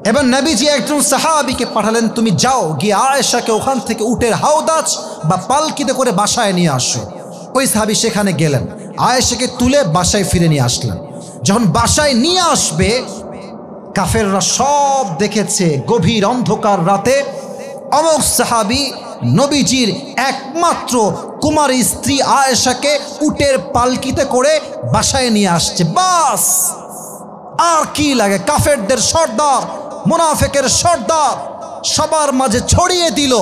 এবার নবীজি একজন সাহাবীকে পাঠালেন, তুমি যাও গিয়ে আয়েশাকে ওখান থেকে উটের হাওদাজ বা পালকিতে করে বাসায় নিয়ে আসো। ওই সাহাবী সেখানে গেলেন, আয়েশাকে তুলে বাসায় ফিরে নিয়ে আসলেন। যখন বাসায় নিয়ে আসবে, কাফেররা সব দেখেছে গভীর অন্ধকার রাতে অমুক সাহাবী নবীজির একমাত্র কুমারী স্ত্রী আয়েশাকে উটের পালকিতে করে বাসায় নিয়ে আসছে। বাস আর কি লাগে? কাফেরদের সর্দার, মুনাফিকের সর্দার সবার মাঝে ছড়িয়ে দিল।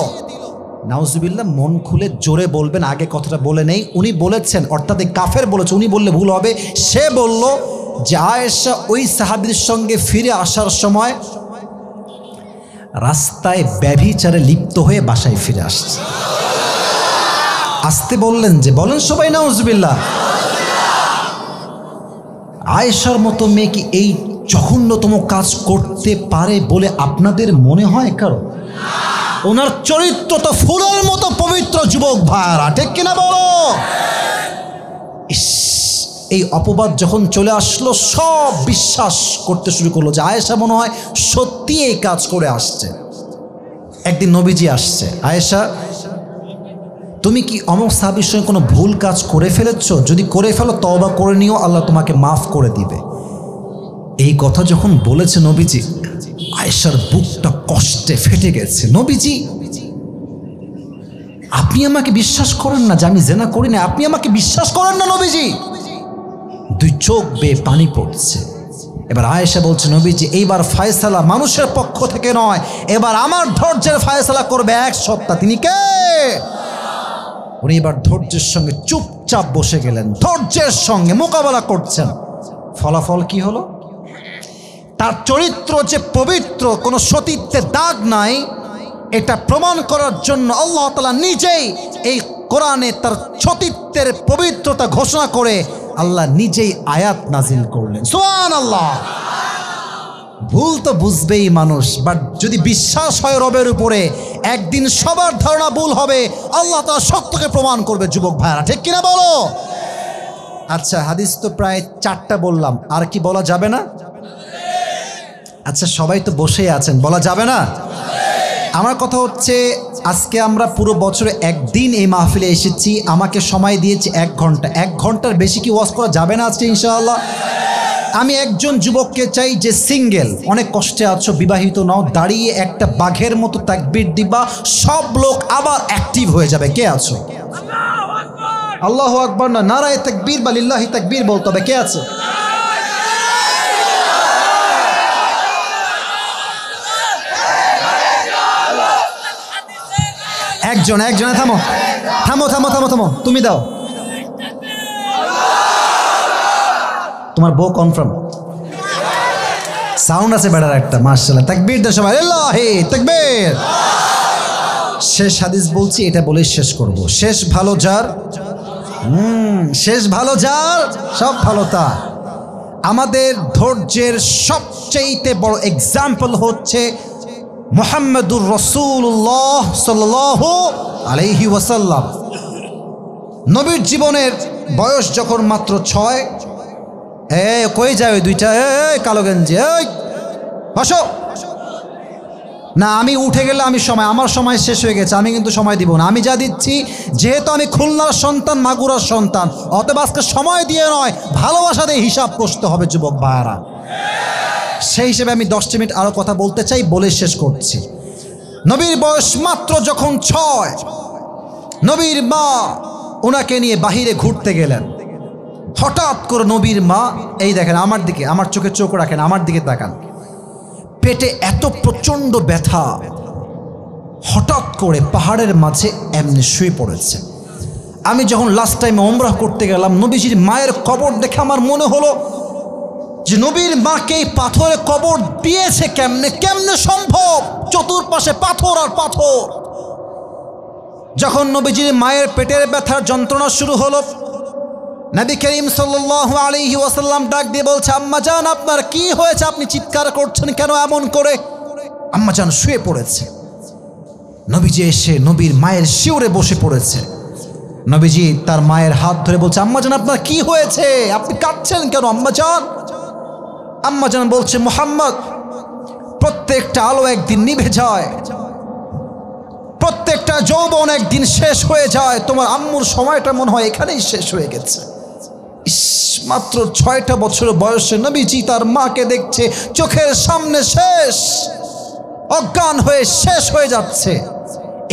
নাউজুবিল্লাহ, মন খুলে জোরে বলবেন, আগে কথাটা বলে নেই। উনি বলেছেন, অর্থাৎ এই কাফের বলেছে, উনি বললে ভুল হবে। সে বলল যে আয়েশা ওই সাহাবীর সঙ্গে ফিরে আসার সময় রাস্তায় ব্যভিচারে লিপ্ত হয়ে বাসায় ফিরে আসছে। আসতে বললেন যে, বলেন সবাই নাউজুবিল্লাহ। আয়েশার মতো মেয়ে কি এই জঘন্যতম কাজ করতে পারে বলে আপনাদের মনে হয় কারো? ওনার চরিত্র তো ফুলের মতো পবিত্র, যুবক ভাইরা, ঠিক কিনা বলো? এই অপবাদ যখন চলে আসলো, সব বিশ্বাস করতে শুরু করলো যে আয়েশা মনে হয় সত্যি এই কাজ করে আসছে। একদিন নবীজি আসছে, আয়েশা তুমি কি অমুক সাহাবীর সঙ্গে কোনো ভুল কাজ করে ফেলেছ? যদি করে ফেলো তওবা করে নিও, আল্লাহ তোমাকে মাফ করে দিবে। এই কথা যখন বলেছে নবীজি, আয়েশার বুকটা কষ্টে ফেটে গেছে। নবীজি, আপনি আমাকে বিশ্বাস করেন না যে আমি জেনা করি না? আপনি আমাকে বিশ্বাস করেন না নবীজি? দুই চোখ বেয়ে পানি পড়ছে। এবার আয়েশা বলছে, নবীজি এইবার ফায়সালা মানুষের পক্ষ থেকে নয়, এবার আমার ধৈর্যের ফায়সালা করবে এক সত্তা। তিনি কে? উনি এবার ধৈর্যের সঙ্গে চুপচাপ বসে গেলেন, ধৈর্যের সঙ্গে মোকাবেলা করছেন। ফলাফল কি হলো? তার চরিত্র যে পবিত্র, কোনো সতীত্বের দাগ নাই, এটা প্রমাণ করার জন্য আল্লাহ তাআলা নিজেই এই কোরআনে তার সতীত্বের পবিত্রতা ঘোষণা করে আল্লাহ নিজেই আয়াত নাজিল করলেন। সুবহানাল্লাহ। ভুল তো বুঝবেই মানুষ, বাট যদি বিশ্বাস হয় রবের উপরে, একদিন সবার ধারণা ভুল হবে, আল্লাহ তাআলা সত্যকে প্রমাণ করবে। যুবক ভাইরা, ঠিক কিনা বলো? আচ্ছা, হাদিস তো প্রায় 4টা বললাম, আর কি বলা যাবে না? আচ্ছা, সবাই তো বসেই আছেন, বলা যাবে না? আমার কথা হচ্ছে, আজকে আমরা পুরো বছরে একদিন এই মাহফিলে এসেছি, আমাকে সময় দিয়েছি 1 ঘন্টা। 1 ঘন্টার বেশি কি ওয়াজ করা যাবে না আজকে ইনশাআল্লাহ? আমি একজন যুবককে চাই যে সিঙ্গেল, অনেক কষ্টে আছো, বিবাহিত নাও, দাঁড়িয়ে একটা বাঘের মতো তাকবীর দিবা, সব লোক আবার অ্যাক্টিভ হয়ে যাবে। কে আছো? আল্লাহু আকবার না, নারায়ে তাকবীর বা লিল্লাহি তাকবীর বলতে হবে। কে আছে? একজনে থামো থামো থামো থামো থামো, তুমি দাও। তোমার বউ কনফার্ম? সাউন্ড আছে বেটার একটা, মাশাআল্লাহ। তাকবীর দাও সবাই, আল্লাহি তাকবীর। শেষ হাদিস বলছি, এটা বলে শেষ করব। শেষ ভালো যার, শেষ ভালো যার, সব ভালো তার। আমাদের ধৈর্যের সবচেয়ে বড় এক্সাম্পল হচ্ছে মুহাম্মদুর রাসূলুল্লাহ সাল্লাল্লাহু আলাইহি ওয়াসাল্লাম। নবীর জীবনের বয়স যখন মাত্র 6, কই যায় ওই দুইটা? কালো গেঞ্জি, বসো না। আমি উঠে গেলে আমি সময়, আমার সময় শেষ হয়ে গেছে, আমি কিন্তু সময় দিব না। আমি যা দিচ্ছি, যেহেতু আমি খুলনার সন্তান, মাগুরার সন্তান, অতএব আজকে সময় দিয়ে নয়, ভালোবাসা দিয়ে হিসাব কষতে হবে যুবক ভাইয়ারা। সেই হিসেবে আমি 10 মিনিট আরো কথা বলতে চাই, বলে শেষ করছি। নবীর বয়স মাত্র যখন 6, নবীর মা ওনাকে নিয়ে বাহিরে ঘুরতে গেলেন। হঠাৎ করে নবীর মা, এই দেখেন আমার দিকে, আমার চোখে চোখ রাখেন, আমার দিকে তাকান, পেটে এত প্রচণ্ড ব্যথা, হঠাৎ করে পাহাড়ের মাঝে এমনি শুয়ে পড়েছে। আমি যখন লাস্ট টাইম উমরাহ করতে গেলাম, নবীজির মায়ের কবর দেখে আমার মনে হলো যে নবীর মাকে পাথরে কবর দিয়েছে কেমনে, কেমনে সম্ভব? চতুর্পাশে পাথর আর পাথর। যখন নবীজির মায়ের পেটের ব্যথার যন্ত্রণা শুরু হলো, নবী করিম সাল্লাল্লাহু আলাইহি ওয়াসাল্লাম ডাক দিয়ে বলছে, আম্মাজান আপনার কি হয়েছে? আপনি চিৎকার করছেন কেন এমন করে? আম্মাজান শুয়ে পড়েছে। নবীজি এসে নবীর মায়ের শিওরে বসে পড়েছে। নবীজি তার মায়ের হাত ধরে বলছে, আম্মাজান আপনার কি হয়েছে? আপনি কাঁদছেন কেন আম্মাজান? আম্মাজান বলছে, মুহাম্মদ, প্রত্যেকটা আলো একদিন নিভে যায়, প্রত্যেকটা যৌবন একদিন শেষ হয়ে যায়। তোমার আম্মুর সময়টা মনে হয় এখানেই শেষ হয়ে গেছে। মাত্র 6টা বছর বয়সে নবীজি তার মাকে দেখছে, চোখের সামনে শেষ, অজ্ঞান হয়ে শেষ হয়ে যাচ্ছে।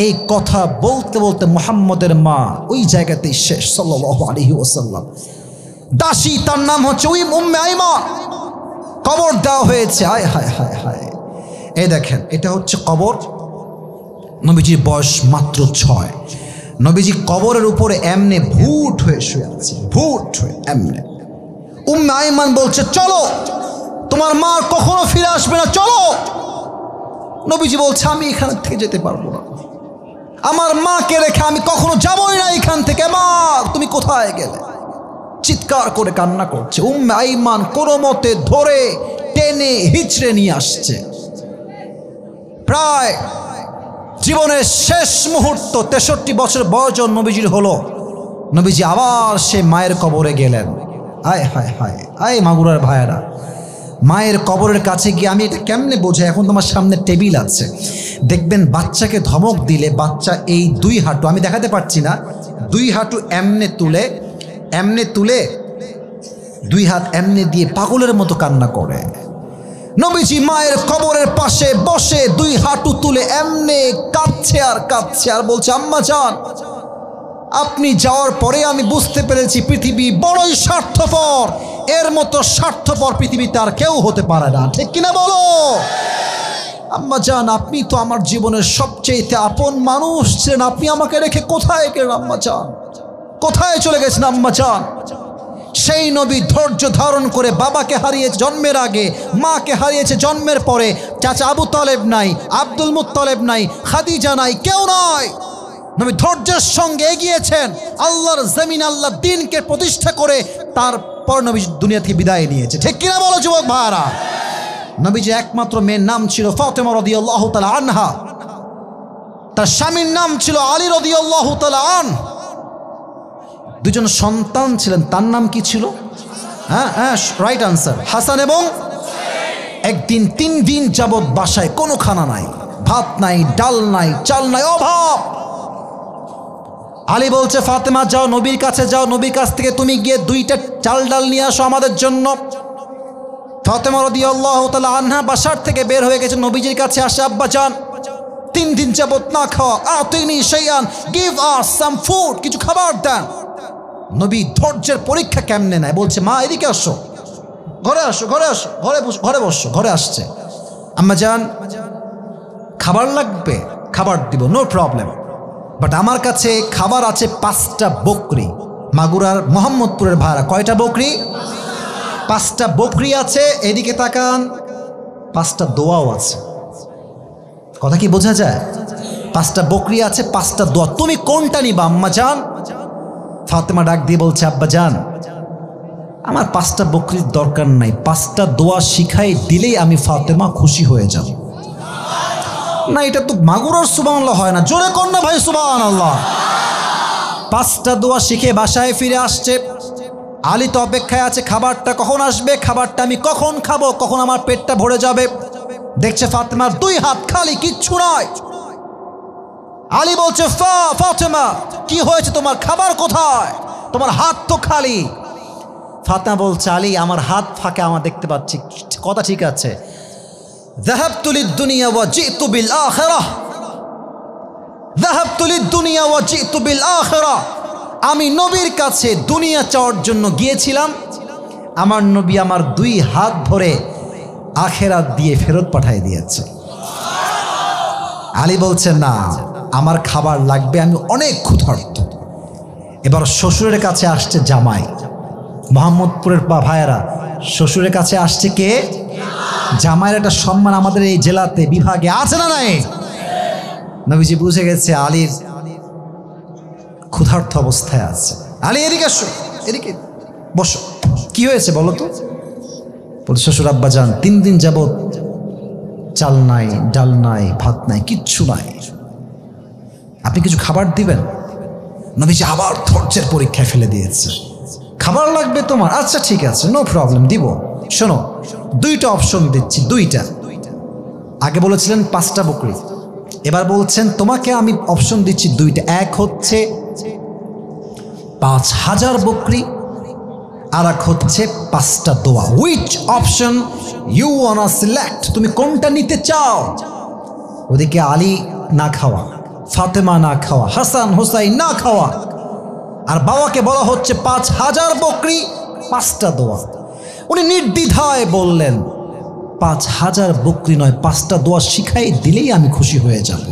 এই কথা বলতে বলতে মুহাম্মদের মা ওই জায়গাতেই শেষ সাল্লাল্লাহু আলাইহি ওয়াসাল্লাম। দাসী, তার নাম হচ্ছে উম্মে আইমান, কবর দেওয়া হয়েছে। হায় হায় হায় হায়। এই দেখেন, এটা হচ্ছে কবর। নবীজির বয়স মাত্র 6। নবীজি কবরের উপরে এমনে ভুট হয়ে শুয়ে আছে, ভুট হয়ে এমনে। উম্মে আইমান বলছে, চলো, তোমার মা কখনো ফিরে আসবে না, চলো। নবীজি বলছে, আমি এখান থেকে যেতে পারবো না, আমার মাকে রেখে আমি কখনো যাবই না এখান থেকে। মা, তুমি কোথায় গেলে? চিৎকার করে কান্না করছে। উম্মে আইমান কোনো মতে ধরে টেনে হিচড়ে নিয়ে আসছে। প্রায় জীবনের শেষ মুহূর্ত, 63 বছর বয়স নবীজির হলো। নবীজি আবার সে মায়ের কবরে গেলেন। আয় হায় হায়, আয় মাগুরার ভাইয়েরা, মায়ের কবরের কাছে গিয়ে আমি এটা কেমনে বোঝাই? এখন তোমার সামনে টেবিল আছে, দেখবেন বাচ্চাকে ধমক দিলে বাচ্চা এই 2 হাঁটু, আমি দেখাতে পারছি না, 2 হাঁটু এমনে তুলে 2 হাত এমনে দিয়ে পাগলের মতো কান্না করে। নবীজি মায়ের কবরের পাশে বসে 2 হাঁটু তুলে এমনে কাঁদছে আর কাঁদছে আর বলছে, আম্মা জান, আপনি যাওয়ার পরে আমি বুঝতে পেরেছি পৃথিবী বড়ই স্বার্থপর, এর মতো স্বার্থপর পৃথিবীতে আর কেউ হতে পারে না। ঠিক কিনা বলো? আম্মা জান, আপনি তো আমার জীবনের সবচেয়ে আপন মানুষ ছিলেন, আপনি আমাকে রেখে কোথায় গেলেন আম্মা জান? কোথায় চলে গেছেন আম্মা জান? সেই নবী ধৈর্য ধারণ করে বাবাকে হারিয়েছে জন্মের আগে, মাকে হারিয়েছে জন্মের পরে, চাচা আবু তালেব নাই, আব্দুল মুত্তালেব নাই, খাদিজা নাই, কেউ নাই। নবী ধৈর্যের সঙ্গে এগিয়েছেন, আল্লাহর জমিন, আল্লাহর দ্বীনকে প্রতিষ্ঠা করে তারপর নবী দুনিয়া থেকে বিদায় নিয়েছে। ঠিক কিনা বলো যুবক ভাইরা? নবীজির একমাত্র মেয়ের নাম ছিল ফাতেমা রাদিয়াল্লাহু তাআলা আনহা, তার স্বামীর নাম ছিল আলী রাদিয়াল্লাহু তাআলা আনহু। 2 জন সন্তান ছিলেন, তার নাম কি ছিল? হ্যাঁ, রাইট আনসার, হাসান এবং একদিন 3 দিন যাবৎ বাসায় কোনো খানা নাই, ভাত নাই, ডাল নাই, চাল নাই, অভাব। আলী বলছে, ফাতেমা যাও, নবীর কাছে যাও, নবীর কাছ থেকে তুমি গিয়ে 2টা চাল ডাল নিয়ে আসো আমাদের জন্য। ফাতেমা রাদিয়াল্লাহু তাআলা আনহা বাসার থেকে বের হয়ে গেছে, নবীজির কাছে আসে, আব্বা জান, 3 দিন যাবৎ না খাওয়া, আতিনি শাইআন, গিভ আস সাম ফুড, কিছু খাবার দেন। নবী ধৈর্যের পরীক্ষা কেমনে নেয়, বলছে, মা এদিকে আসো, ঘরে আসো, ঘরে আসো, ঘরে বসো। ঘরে আসছে, আম্মা জান খাবার লাগবে, খাবার দিব, নো প্রবলেম, বাট আমার কাছে খাবার আছে 5টা বকরি। মাগুরার মোহাম্মদপুরের ভাড়া কয়টা বকরি? 5টা বকরি আছে। এদিকে তাকান, 5টা দোয়াও আছে। কথা কি বোঝা যায়? 5টা বকরি আছে, 5টা দোয়া, তুমি কোনটা নিবা আম্মা জান? ফাতেমা ডাক দিয়ে বলছে, আব্বা জান, আমার 5টা বকরির দরকার নাই, 5টা দোয়া শিখাই দিলেই আমি ফাতেমা খুশি হয়ে যাব। না, এটা তো মাগুরার সুবহানাল্লাহ হয় না, জোরে কর না ভাই সুবহানাল্লাহ। 5টা দোয়া শিখে বাসায় ফিরে আসছে। আলী তো অপেক্ষায় আছে, খাবারটা কখন আসবে, খাবারটা আমি কখন খাবো, কখন আমার পেটটা ভরে যাবে। দেখছে ফাতেমার 2 হাত খালি, কিচ্ছু নাই। আলী বলছে, ফাতেমা কি হয়েছে তোমার, খাবার কোথায়, তোমার হাত তো খালি। ফাতেমা বলছে, আলী আমার হাত ফাঁকে, আমার দেখতে পাচ্ছি। কথা ঠিক আছে, যাহাবতু লিদ-দুনিয়া ওয়া জিতু বিল আখিরাহ, যাহাবতু লিদ-দুনিয়া ওয়া জিতু বিল আখিরাহ। আমি নবীর কাছে দুনিয়া চাওয়ার জন্য গিয়েছিলাম, আমার নবী আমার 2 হাত ধরে আখিরাত দিয়ে ফেরত পাঠিয়ে দিয়েছে। আলী বলছে, না, আমার খাবার লাগবে, আমি অনেক ক্ষুধার্ত। এবার শ্বশুরের কাছে আসছে জামাই, মোহাম্মদপুরের ভাইয়েরা, শ্বশুরের কাছে আসছে কে? জামাইয়ের একটা সম্মান আমাদের এই জেলাতে, বিভাগে আছে না নাই? নবীজি বুঝে গেছে আলীর ক্ষুধার্ত অবস্থায় আছে। আলী এদিকে আসো, এদিকে বসো, কি হয়েছে বলো তো? বলছে, শ্বশুর আব্বা জান, 3 দিন যাবৎ চাল নাই, ডাল নাই, ভাত নাই, কিচ্ছু নাই, আপনি কিছু খাবার দিবেন? নবীজি আবার ধৈর্যের পরীক্ষায় ফেলে দিয়েছে। খাবার লাগবে তোমার, আচ্ছা ঠিক আছে, নো প্রবলেম, দিব। শোনো, 2টা অপশন দিচ্ছি, 2টা। আগে বলেছিলেন 5টা বকরি, এবার বলছেন তোমাকে আমি অপশন দিচ্ছি 2টা। এক হচ্ছে 5000 বকরি, আর এক হচ্ছে 5টা দোয়া। Which option you want select, তুমি কোনটা নিতে চাও? ওদিকে আলী না খাওয়া, ফাতেমা না খাওয়া, হাসান হুসাইন না খাওয়া, আর বাবাকে বলা হচ্ছে 5000 বকরি 5টা দোয়া। উনি নির্দ্বিধায় বললেন 5000 বকরি নয়, 5টা দোয়া শিখাই দিলেই আমি খুশি হয়ে যাব।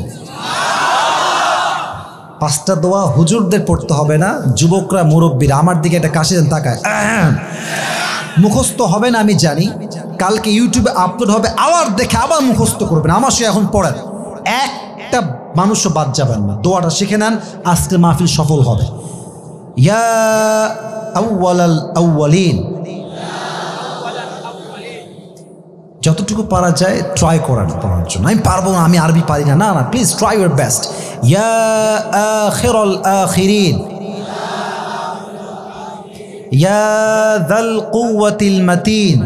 5টা দোয়া হুজুরদের পড়তে হবে না, যুবকরা মুরব্বীরা আমার দিকে একটা কাশি দেন, তাকায়। মুখস্থ হবে না আমি জানি, কালকে ইউটিউবে আপলোড হবে, আবার দেখে আবার মুখস্থ করবেন। আমার সে এখন পড়েন, একটা মানুষও বাদ যাবেন না, দোয়াটা শিখে নেন, আজকে মাহফিল সফল হবে। ইয়া আউয়ালাল আউয়ালিন, যতটুকু পারা যায় ট্রাই করেন পড়ার জন্য। আমি পারবো না, আমি আরবি পারি না, না না, প্লিজ ট্রাই ইউর বেস্ট। ইয়া আখিরাল আখিরিন, ইয়া যাল কুওয়াতিল মাতিন।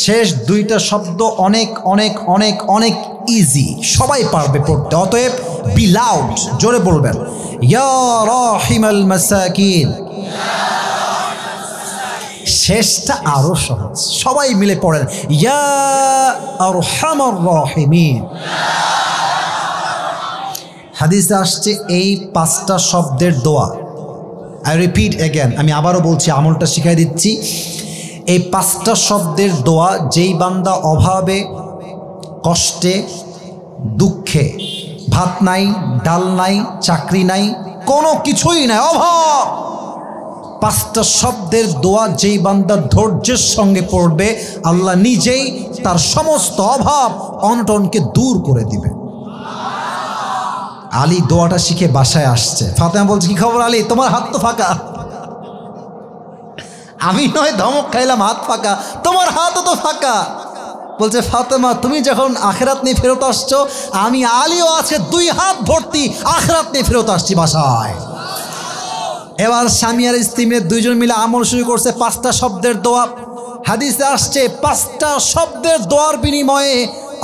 শেষ 2টা শব্দ অনেক অনেক অনেক অনেক ইজি, সবাই পারবে পড়তে, অতএব বি লাউড, জোরে বলবেন। ইয়া রাহিমাল মাসাকিন, শেষটা আরো সহজ, সবাই মিলে পড়েন। ইয়া আরহামার রাহিমিন। হাদিসে আসছে এই 5টা শব্দের দোয়া, আই রিপিট এগেন, আমি আবারও বলছি, আমলটা শিখাই দিচ্ছি। এই 5টা শব্দের দোয়া যেই বান্দা অভাবে, কষ্টে, দুঃখে, ভাত নাই, ডাল নাই, চাকরি নাই, কোনো কিছুই নাই, অভাব, 5টা শব্দের দোয়া যেই বান্দা ধৈর্যের সঙ্গে পড়বে, আল্লাহ নিজেই তার সমস্ত অভাব অনটনকে দূর করে দিবে। আলী দোয়াটা শিখে বাসায় আসছে, ফাতেমা বলছে কি খবর আলী, তোমার হাত তো ফাঁকা। আমি নয় ধমক খাইলাম হাত ফাঁকা, তোমার হাতও তো ফাঁকা। বলছে ফাতেমা তুমি যখন আখেরাত নিয়ে ফেরত আসছো, আমি আলীও আছে 2 হাত ভর্তি আখেরাত নিয়ে ফেরত আসছি বাসায়। এবার স্বামী আর স্ত্রী মিলে 2জন মিলে আমল শুরু করছে 5টা শব্দের দোয়া। হাদিসে আসছে 5টা শব্দের দোয়ার বিনিময়ে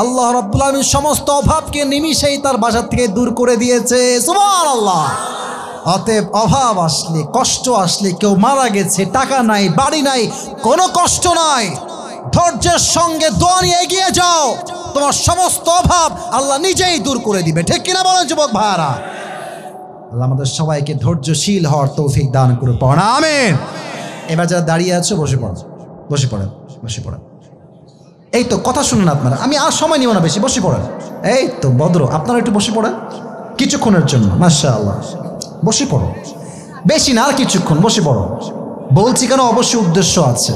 আল্লাহ রাব্বুল আলামিন সমস্ত অভাবকে নিমিষেই তার বাসা থেকে দূর করে দিয়েছে। সুবহানাল্লাহ। অতএব অভাব আসলে, কষ্ট আসলে, কেউ মারা গেছে, টাকা নাই, বাড়ি নাই, কোনো কষ্ট নাই, ধৈর্যের সঙ্গে দোয়া নিয়ে এগিয়ে যাও, তোমার সমস্ত অভাব আল্লাহ নিজেই দূর করে দিবে। ঠিক কিনা বলেন যুবক ভাইরা? আল্লাহ আমাদের সবাইকে ধৈর্যশীল হওয়ার তৌফিক দান করে পড়েন, আমিন। এবার যারা দাঁড়িয়ে আছো বসে পড়েন, বসে পড়েন, বসে পড়েন। এই তো কথা শুনুন আপনারা, আমি আর সময় নিব না বেশি, বসে পড়েন। এই তো ভদ্র, আপনারা একটু বসে পড়েন কিছুক্ষণের জন্য, মাশাআল্লাহ, বসে পড়ো, বেশি না, আর কিছুক্ষণ বসে পড়ো। বলছি কেন, অবশ্যই উদ্দেশ্য আছে।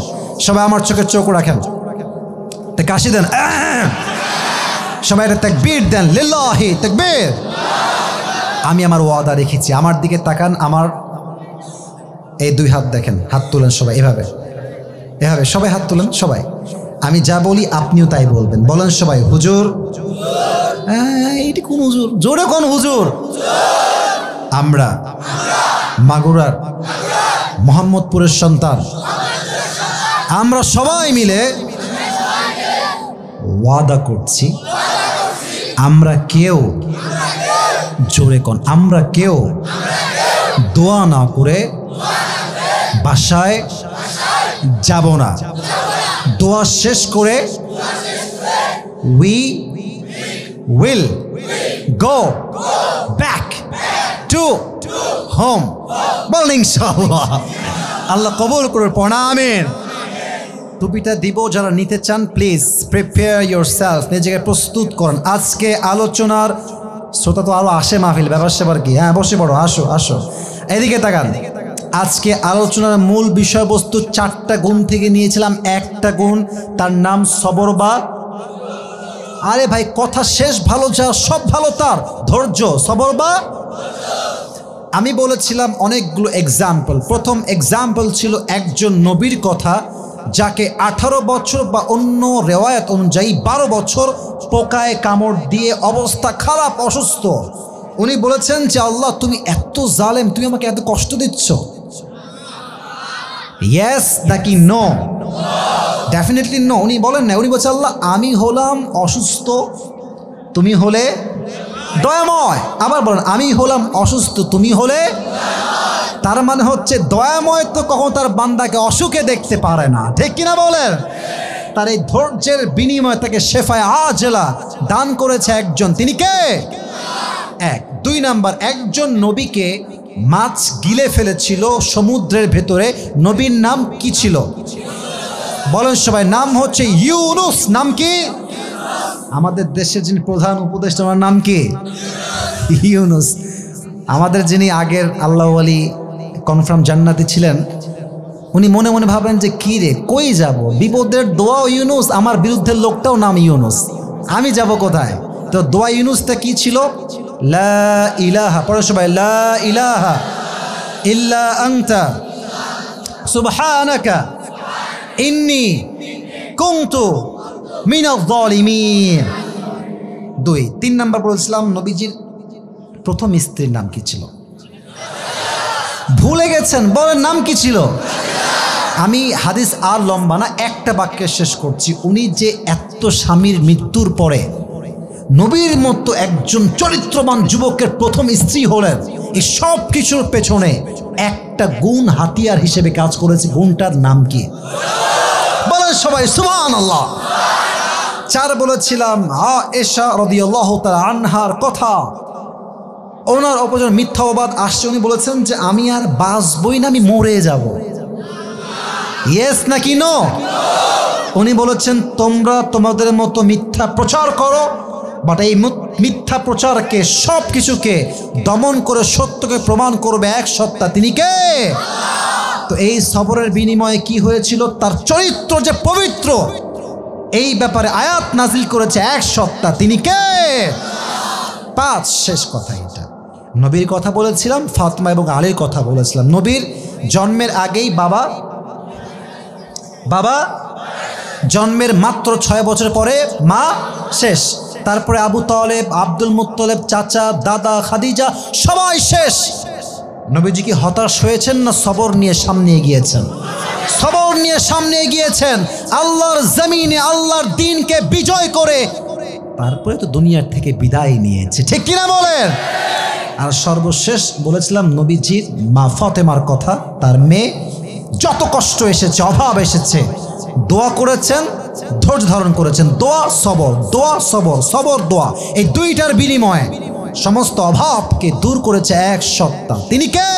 সবাই আমার চোখে চোখ রাখেন, কাশি দেন, সবাই একটা তাকবীর দেন, লিল্লাহি তাকবীর। আমি আমার ওয়াদা রেখেছি, আমার দিকে তাকান, আমার এই 2 হাত দেখেন, হাত তুলেন সবাই, এভাবে এভাবে সবাই হাত তুলেন। সবাই আমি যা বলি আপনিও তাই বলবেন। বলেন সবাই হুজুর। এইটি কোন হুজুর? জোরে কোন হুজুর? আমরা মাগুরার মোহাম্মদপুরের সন্তান, আমরা সবাই মিলে ওয়াদা করছি, আমরা কেউ, জোরে কোন, আমরা কেউ দোয়া না করে বাসায় যাব না। দোয়া শেষ করে we will go back to home। বলেন ইনশাআল্লাহ। আল্লাহ কবুল করে পড়েন, আমিন। টুপিটা দিব, যারা নিতে চান প্লিজ প্রিপেয়ার ইয়োরসেলফ, নিজেকে প্রস্তুত করুন। আজকে আলোচনার শ্রোতা তো আরো আসে মাহফিল, ব্যাপার সেবার কি? হ্যাঁ বসে পড়ো, আসো আসো, এদিকে তাকান। আজকে আলোচনার মূল বিষয়বস্তু 4টা গুণ থেকে নিয়েছিলাম। একটা গুণ, তার নাম সবর বা, আরে ভাই কথা শেষ, ভালো যা সব ভালো তার, ধৈর্য, সবর বা। আমি বলেছিলাম অনেকগুলো এক্সাম্পল। প্রথম এক্সাম্পল ছিল একজন নবীর কথা, যাকে 18 বছর বা অন্য রেওয়ায়াত অনুযায়ী 12 বছর পোকায় কামড় দিয়ে অবস্থা খারাপ, অসুস্থ। উনি বলেছেন যে আল্লাহ তুমি এত জালেম, তুমি আমাকে এত কষ্ট দিচ্ছ। ইয়েস নাকি নো? Definitely no. উনি বলেন না, উনি বলছে আল্লাহ আমি হলাম অসুস্থ, তুমি হলে দয়াময়। আবার বলেন আমি হলাম অসুস্থ, তুমি হলে। তার মানে হচ্ছে দয়াময় তো কখনো তার বান্দাকে অসুখে দেখতে পারে না, ঠিক কিনা বলেন? তার এই ধৈর্যের বিনিময়ে তাকে শেফায়ে আজেলা দান করেছে একজন, তিনি কে? এক। 2 নাম্বার, একজন নবীকে মাছ গিলে ফেলেছিল সমুদ্রের ভেতরে, নবীর নাম কি ছিল? বলেন সবাই, নাম হচ্ছে ইউনুস। নাম কি? আমাদের দেশের যিনি প্রধান উপদেষ্টা ওনার নাম কি? ইউনুস। আমাদের যিনি আগের আল্লাহ ওয়ালি কনফার্ম জান্নাতি ছিলেন, উনি মনে মনে ভাবেন যে কি রে, কই যাব, বিপদের দোয়াও ইউনুস, আমার বিরুদ্ধের লোকটাও নাম ইউনুস, আমি যাব কোথায়? তো দোয়া ইউনুসটা কি ছিল? লা ইলাহা, পড়ো সবাই, লা ইলাহা ইল্লা আনতা সুবহানাকা ইন্নী কুনতু মিনাজ জালিমিন। 2। 3 নাম্বার বলেছিলাম নবীজির প্রথম স্ত্রীর নাম কি ছিল? ভুলে গেছেন? বলেন নাম কি ছিল? আমি হাদিস আর লম্বা না, একটা বাক্যে শেষ করছি। উনি যে এত স্বামীর মৃত্যুর পরে নবীর মতো একজন চরিত্রবান যুবকের প্রথম স্ত্রী হলেন, এই সব কিছুর পেছনে একটা গুণ হাতিয়ার হিসেবে কাজ করেছে। গুণটার নাম কি? বলেন সবাই সুবহানাল্লাহ। 4 বলেছিলাম আয়েশা রাদিয়াল্লাহু তাআলা আনহার কথা, ওনার অপজন মিথ্যাবাদ আসছে। উনি বলেছেন যে আমি আর বাঁচবই না, আমি মরে যাব। ইয়েস নাকি নো? উনি বলেছেন তোমরা তোমাদের মতো মিথ্যা প্রচার করো, বাট এই মিথ্যা প্রচারকে সব কিছুকে দমন করে সত্যকে প্রমাণ করবে এক সত্তা, তিনি কে? তো এই সবরের বিনিময়ে কি হয়েছিল? তার চরিত্র যে পবিত্র, এই ব্যাপারে আয়াত নাজিল করেছে এক সত্তা, তিনি কে? 5 শেষ কথা, এটা নবীর কথা বলেছিলাম, ফাতেমা এবং আলীর কথা বলেছিলাম। নবীর জন্মের আগেই বাবা জন্মের মাত্র 6 বছর পরে মা শেষ। তারপরে আবু তালেব, আব্দুল মুত্তলেব, চাচা, দাদা, খাদিজা সবাই শেষ। নবীজি কি হতাশ হয়েছেন না সবর নিয়ে সামনে এগিয়েছেন? সবর নিয়ে সামনে এগিয়েছেন, আল্লাহর জমিনে আল্লাহর দ্বীনকে বিজয় করে তারপরে তো দুনিয়ার থেকে বিদায় নিয়েছে, ঠিক কিনা বলেন? আর সর্বশেষ বলেছিলাম নবীজির মা ফাতেমার কথা। তার মেয়ে যত কষ্ট এসেছে, অভাব এসেছে, দোয়া করেছেন, ধৈর্য ধারণ করেছেন। দোয়া সবর, দোয়া সবর, সবর দোয়া, এই 2টার বিনিময়ে সমস্ত অভাবকে দূর করেছে এক সত্তা, তিনি কে?